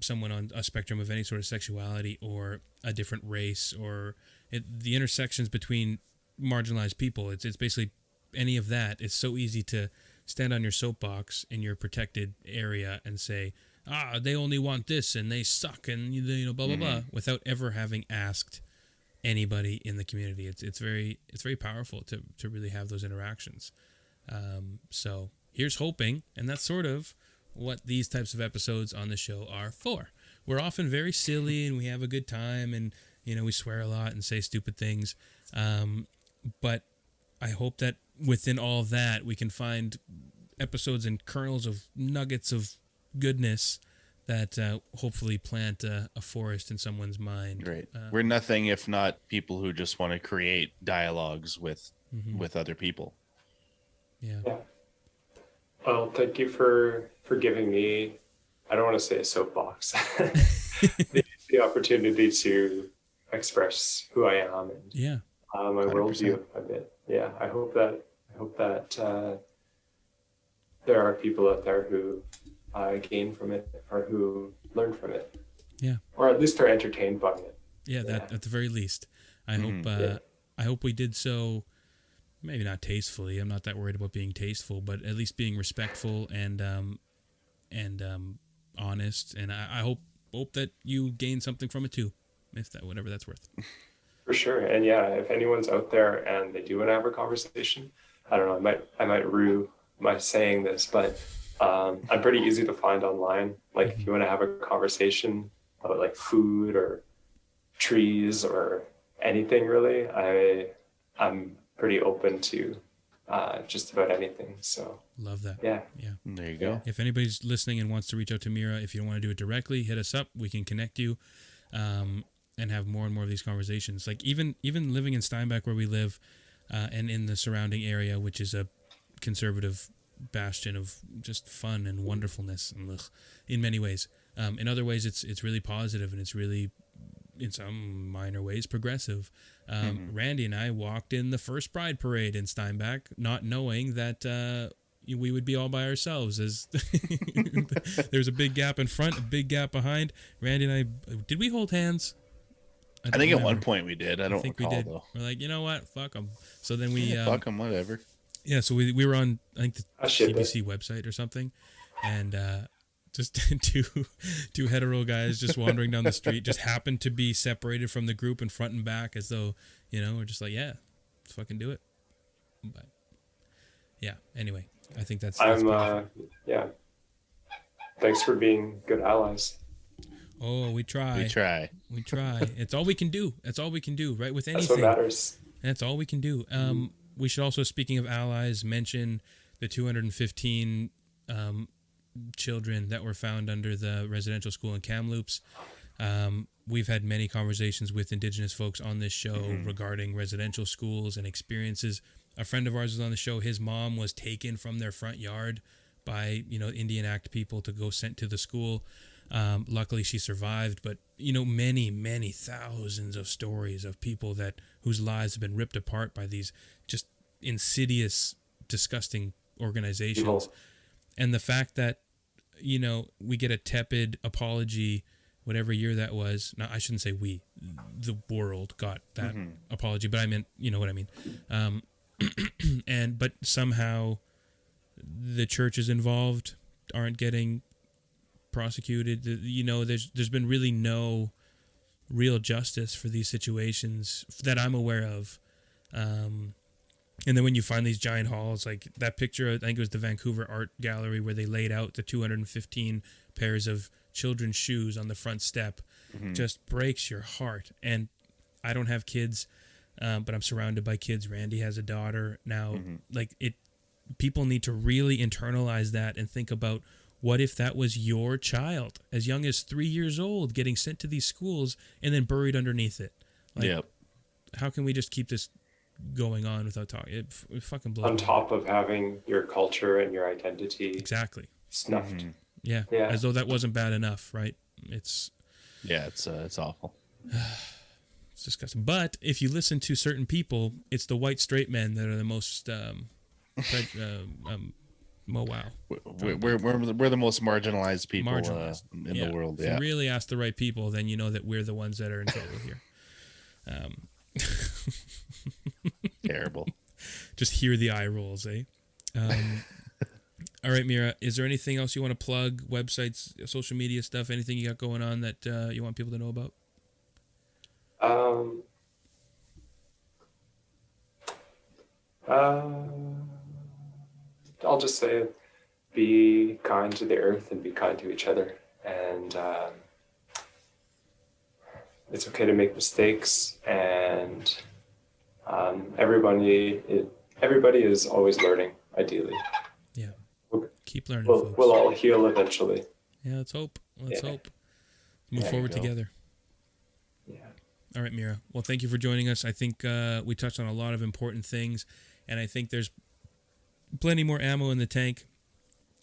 Speaker 1: someone on a spectrum of any sort of sexuality or a different race or the intersections between marginalized people. It's basically any of that. It's so easy to stand on your soapbox in your protected area and say, they only want this and they suck and blah blah blah, without ever having asked anybody in the community. It's very powerful to really have those interactions. So here's hoping, and that's sort of what these types of episodes on the show are for. We're often very silly and we have a good time and we swear a lot and say stupid things, but I hope that within all of that we can find episodes and kernels of nuggets of goodness that hopefully plant a forest in someone's mind.
Speaker 3: Right. We're nothing if not people who just want to create dialogues with other people.
Speaker 1: Yeah.
Speaker 2: Well, thank you for giving me, I don't want to say a soapbox, the opportunity to express who I am and my 100%. Worldview a bit. Yeah, I hope that there are people out there who gain from it or who learn from it.
Speaker 1: Yeah.
Speaker 2: Or at least are entertained by it.
Speaker 1: Yeah, that at the very least. I hope we did so, maybe not tastefully. I'm not that worried about being tasteful, but at least being respectful and honest. And I hope that you gain something from it too, whatever that's worth.
Speaker 2: For sure. And yeah, if anyone's out there and they do want to have a conversation, I don't know, I might rue my saying this, but I'm pretty easy to find online. Like if you want to have a conversation about like food or trees or anything really, I'm pretty open to just about anything. So
Speaker 1: love that.
Speaker 2: Yeah.
Speaker 3: There you go.
Speaker 1: If anybody's listening and wants to reach out to Mira, if you don't want to do it directly, hit us up. We can connect you and have more and more of these conversations. Like even living in Steinbach where we live and in the surrounding area, which is a conservative bastion of just fun and wonderfulness in many ways. In other ways, it's really positive and it's really, in some minor ways, progressive. Randy and I walked in the first Pride Parade in Steinbach, not knowing that we would be all by ourselves. As there's a big gap in front, a big gap behind. Randy and I, did we hold hands?
Speaker 3: I think at one point we did. I don't think recall,
Speaker 1: we did.
Speaker 3: Though.
Speaker 1: We're like, you know what? Fuck them. So then we
Speaker 3: fuck them, whatever.
Speaker 1: Yeah, so we were on, I think, the CBC website or something, and just two hetero guys just wandering down the street just happened to be separated from the group in front and back, as though, we're just like, yeah, let's fucking do it. But yeah, anyway, I think that's
Speaker 2: yeah. Thanks for being good allies.
Speaker 1: Oh, we try. It's all we can do. That's all we can do, right? With anything.
Speaker 2: That's what matters.
Speaker 1: That's all we can do. We should also, speaking of allies, mention the 215 children that were found under the residential school in Kamloops. We've had many conversations with Indigenous folks on this show regarding residential schools and experiences. A friend of ours was on the show. His mom was taken from their front yard by, Indian Act people to go sent to the school. Luckily she survived, but many, many thousands of stories of people whose lives have been ripped apart by these just insidious, disgusting organizations. And the fact that, we get a tepid apology, whatever year that was. Now, I shouldn't say we, the world got that apology, but I meant, what I mean. But somehow the churches involved aren't getting prosecuted. There's been really no real justice for these situations that I'm aware of. And then when you find these giant halls, like that picture, I think it was the Vancouver Art Gallery where they laid out the 215 pairs of children's shoes on the front step, just breaks your heart. And I don't have kids, but I'm surrounded by kids. Randy has a daughter now. People need to really internalize that and think about, what if that was your child, as young as 3 years old, getting sent to these schools and then buried underneath it? how can we just keep this going on without talking? It fucking blows.
Speaker 2: On top of having your culture and your identity
Speaker 1: exactly
Speaker 2: snuffed.
Speaker 3: Mm-hmm.
Speaker 1: Yeah, as though that wasn't bad enough, right? It's
Speaker 3: awful.
Speaker 1: It's disgusting. But if you listen to certain people, it's the white straight men that are the most wow.
Speaker 3: We're the most marginalized people in the world.
Speaker 1: If you really ask the right people, then you know that we're the ones that are in trouble here.
Speaker 3: Terrible.
Speaker 1: Just hear the eye rolls, eh? All right, Mira, is there anything else you want to plug? Websites, social media stuff, anything you got going on that you want people to know about?
Speaker 2: I'll just say, be kind to the earth and be kind to each other. And it's okay to make mistakes. And everybody is always learning, ideally.
Speaker 1: Yeah. Keep learning,
Speaker 2: folks.
Speaker 1: Folks.
Speaker 2: We'll all heal eventually.
Speaker 1: Yeah, let's hope. Let's hope. Move forward together.
Speaker 2: Yeah.
Speaker 1: All right, Mira. Well, thank you for joining us. I think we touched on a lot of important things, and I think there's plenty more ammo in the tank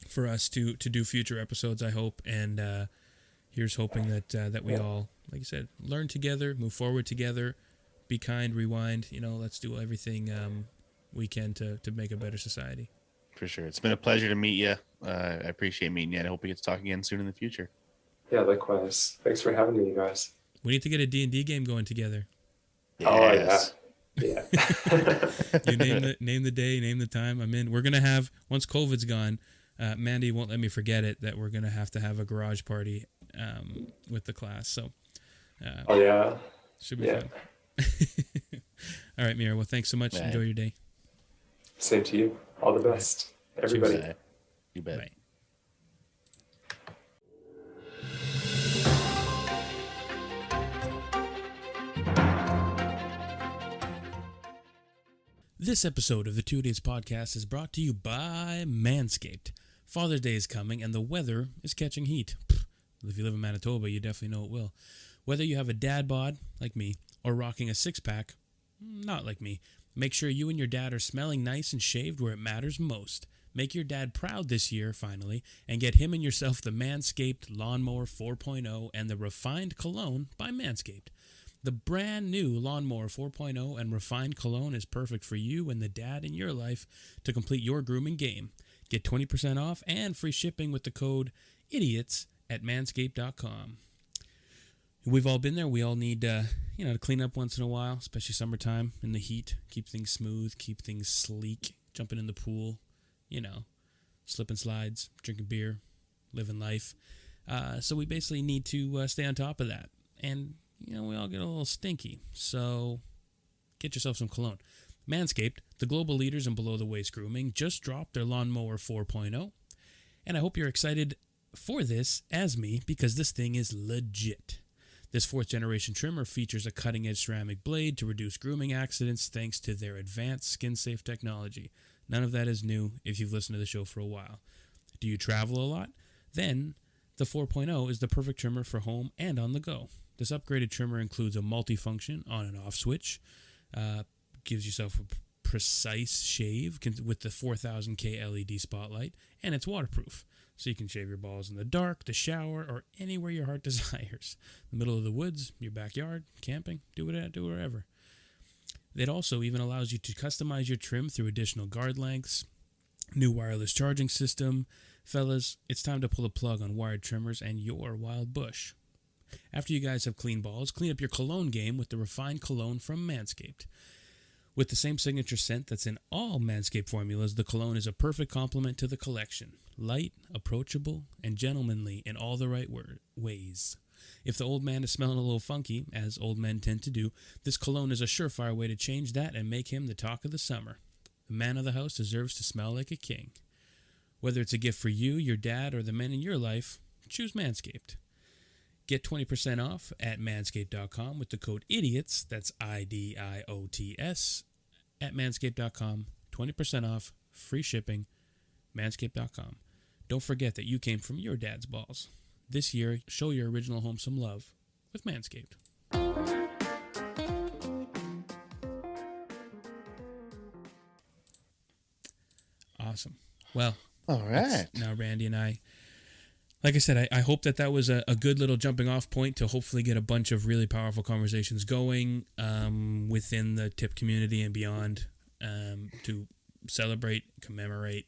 Speaker 1: for us to do future episodes, I hope. And here's hoping that we all, like you said, learn together, move forward together, be kind, rewind. Let's do everything we can to make a better society.
Speaker 3: For sure. It's been a pleasure to meet you. I appreciate meeting you, and I hope we get to talk again soon in the future.
Speaker 2: Yeah, likewise. Thanks for having me, you guys.
Speaker 1: We need to get a D&D game going together.
Speaker 3: Yes.
Speaker 2: Oh, yeah.
Speaker 1: You name the day, name the time. I'm in. We're going to have, once COVID's gone, Mandy won't let me forget it, that we're going to have a garage party with the class. So, should be fun. All right, Mira. Well, thanks so much. Bye. Enjoy your day.
Speaker 2: Same to you. All the best, everybody.
Speaker 3: Cheers. You bet.
Speaker 1: Bye. This episode of the 2 Days Podcast is brought to you by Manscaped. Father's Day is coming and the weather is catching heat. If you live in Manitoba, you definitely know it will. Whether you have a dad bod, like me, or rocking a six-pack, not like me, make sure you and your dad are smelling nice and shaved where it matters most. Make your dad proud this year, finally, and get him and yourself the Manscaped Lawnmower 4.0 and the Refined Cologne by Manscaped. The brand new Lawnmower 4.0 and Refined Cologne is perfect for you and the dad in your life to complete your grooming game. Get 20% off and free shipping with the code IDIOTS at manscaped.com. We've all been there. We all need, to clean up once in a while, especially summertime in the heat. Keep things smooth, keep things sleek, jumping in the pool, slipping slides, drinking beer, living life. So we basically need to stay on top of that. And, we all get a little stinky. So get yourself some cologne. Manscaped, the global leaders in below-the-waist grooming, just dropped their Lawnmower 4.0. And I hope you're excited for this as me, because this thing is legit. This 4th-generation trimmer features a cutting-edge ceramic blade to reduce grooming accidents thanks to their advanced skin-safe technology. None of that is new if you've listened to the show for a while. Do you travel a lot? Then the 4.0 is the perfect trimmer for home and on the go. This upgraded trimmer includes a multifunction on and off switch, gives yourself a precise shave with the 4000K LED spotlight, and it's waterproof. So you can shave your balls in the dark, the shower, or anywhere your heart desires. The middle of the woods, your backyard, camping, do it wherever. It also even allows you to customize your trim through additional guard lengths, new wireless charging system. Fellas, it's time to pull the plug on wired trimmers and your wild bush. After you guys have clean balls, clean up your cologne game with the Refined Cologne from Manscaped. With the same signature scent that's in all Manscaped formulas, the cologne is a perfect complement to the collection. Light, approachable, and gentlemanly in all the right ways. If the old man is smelling a little funky, as old men tend to do, this cologne is a surefire way to change that and make him the talk of the summer. The man of the house deserves to smell like a king. Whether it's a gift for you, your dad, or the men in your life, choose Manscaped. Get 20% off at manscaped.com with the code IDIOTS, that's IDIOTS, at manscaped.com. 20% off, free shipping, manscaped.com. Don't forget that you came from your dad's balls. This year, show your original home some love with Manscaped. Awesome. Well,
Speaker 3: all right.
Speaker 1: Now Randy and I, like I said, I hope that was a good little jumping off point to hopefully get a bunch of really powerful conversations going within the tip community and beyond, to celebrate, commemorate,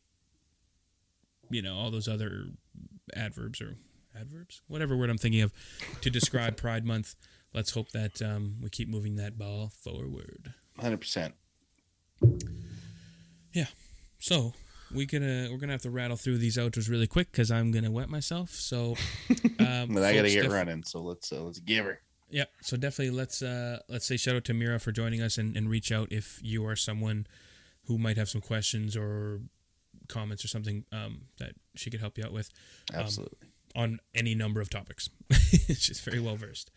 Speaker 1: all those other adverbs, whatever word I'm thinking of, to describe Pride Month. Let's hope that we keep moving that ball forward.
Speaker 3: 100%.
Speaker 1: Yeah. So we're gonna have to rattle through these outros really quick because I'm gonna wet myself. So,
Speaker 3: but I gotta get running. So let's give her.
Speaker 1: Yeah. So definitely let's say shout out to Mira for joining us and reach out if you are someone who might have some questions or comments or something that she could help you out with.
Speaker 3: Absolutely.
Speaker 1: On any number of topics. She's very well versed.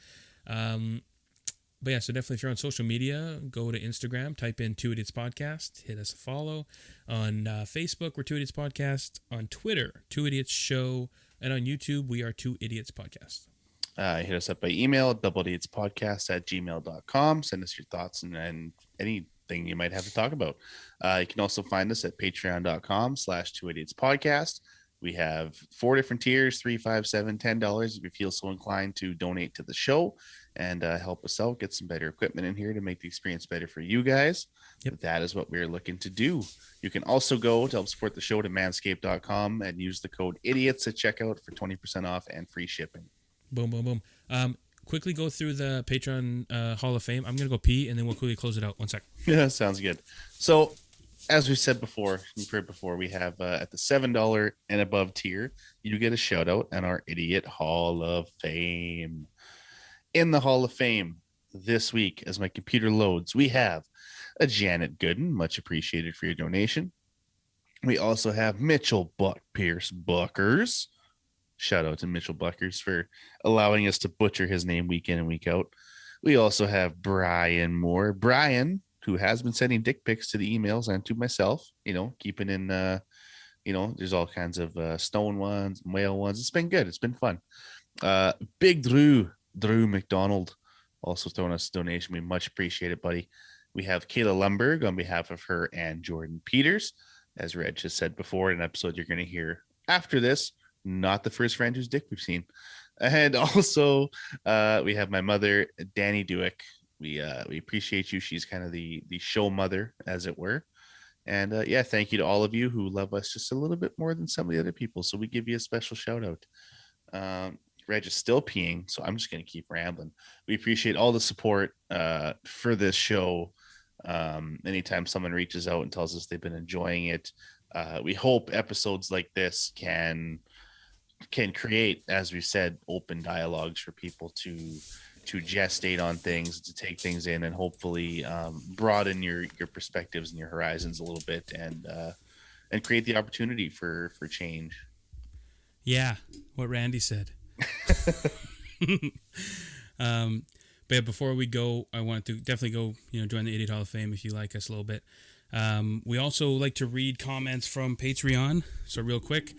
Speaker 1: But yeah, so definitely if you're on social media, go to Instagram, type in 2 Idiots Podcast, hit us a follow. On Facebook, we're 2 Idiots Podcast. On Twitter, 2 Idiots Show. And on YouTube, we are 2 Idiots Podcast.
Speaker 3: Hit us up by email, doubleidiotspodcast@gmail.com. Send us your thoughts and anything you might have to talk about. You can also find us at patreon.com/2idiotspodcast. We have 4 different tiers, $3, $5, $7, $10 if you feel so inclined to donate to the show and help us out, get some better equipment in here to make the experience better for you guys.
Speaker 1: Yep.
Speaker 3: That is what we're looking to do. You can also go to help support the show to manscaped.com and use the code IDIOTS at checkout for 20% off and free shipping.
Speaker 1: Boom, boom, boom. Quickly go through the Patreon Hall of Fame. I'm going to go pee, and then we'll quickly close it out. 1 sec.
Speaker 3: Yeah, sounds good. So, as we said before, you've heard before, we have at the $7 and above tier, you get a shout out in our Idiot Hall of Fame. In the Hall of Fame this week, as my computer loads, we have a Janet Gooden, much appreciated for your donation. We also have Mitchell Pierce Buckers. Shout out to Mitchell Buckers for allowing us to butcher his name week in and week out. We also have Brian Moore. Brian, who has been sending dick pics to the emails and to myself, keeping in, there's all kinds of stone ones, whale ones. It's been good. It's been fun. Big Drew McDonald, also throwing us a donation. We much appreciate it, buddy. We have Kayla Lumberg on behalf of her and Jordan Peters. As Reg has said before, in an episode you're going to hear after this, not the first friend whose dick we've seen. And also, we have my mother, Danny Dewick. We appreciate you. She's kind of the show mother, as it were. And thank you to all of you who love us just a little bit more than some of the other people. So we give you a special shout out. Reg is still peeing, so I'm just going to keep rambling. We appreciate all the support for this show. Anytime someone reaches out and tells us they've been enjoying it, we hope episodes like this can create, as we said, open dialogues for people to gestate on things, to take things in, and hopefully broaden your perspectives and your horizons a little bit, and create the opportunity for change.
Speaker 1: Yeah, what Randy said. But yeah, before we go, I want to definitely go, join the Idiot Hall of Fame if you like us a little bit. We also like to read comments from Patreon. So real quick,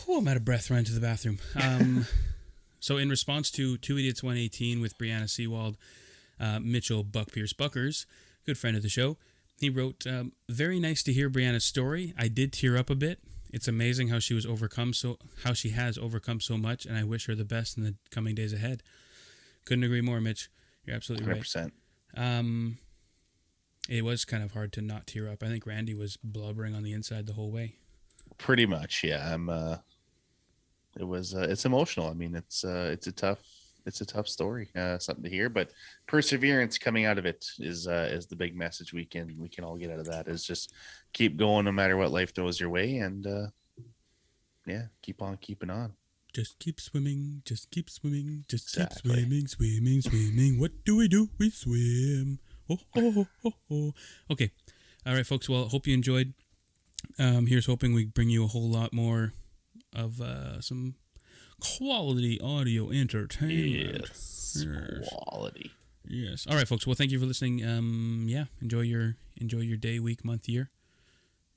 Speaker 1: I'm out of breath, ran to the bathroom. So in response to 2 Idiots 118 with Brianna Seawald, Mitchell Pierce Buckers, good friend of the show, he wrote, very nice to hear Brianna's story. I did tear up a bit. It's amazing how she has overcome so much, and I wish her the best in the coming days ahead. Couldn't agree more, Mitch. You're absolutely
Speaker 3: 100%.
Speaker 1: Right. It was kind of hard to not tear up. I think Randy was blubbering on the inside the whole way.
Speaker 3: Pretty much, yeah. It's emotional. I mean, it's a tough story, something to hear, but perseverance coming out of it is the big message we can all get out of that, is just keep going no matter what life throws your way, and keep on keeping on.
Speaker 1: Just keep swimming, just keep swimming, just
Speaker 3: Exactly.
Speaker 1: keep swimming. What do? We swim. Oh. Okay. All right, folks. Well, hope you enjoyed. Here's hoping we bring you a whole lot more of some quality audio entertainment.
Speaker 3: Yes. Quality.
Speaker 1: Yes. All right, folks. Well, thank you for listening. Enjoy your day, week, month, year,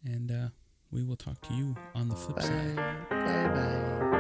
Speaker 1: and we will talk to you on the flip side.
Speaker 3: Bye bye.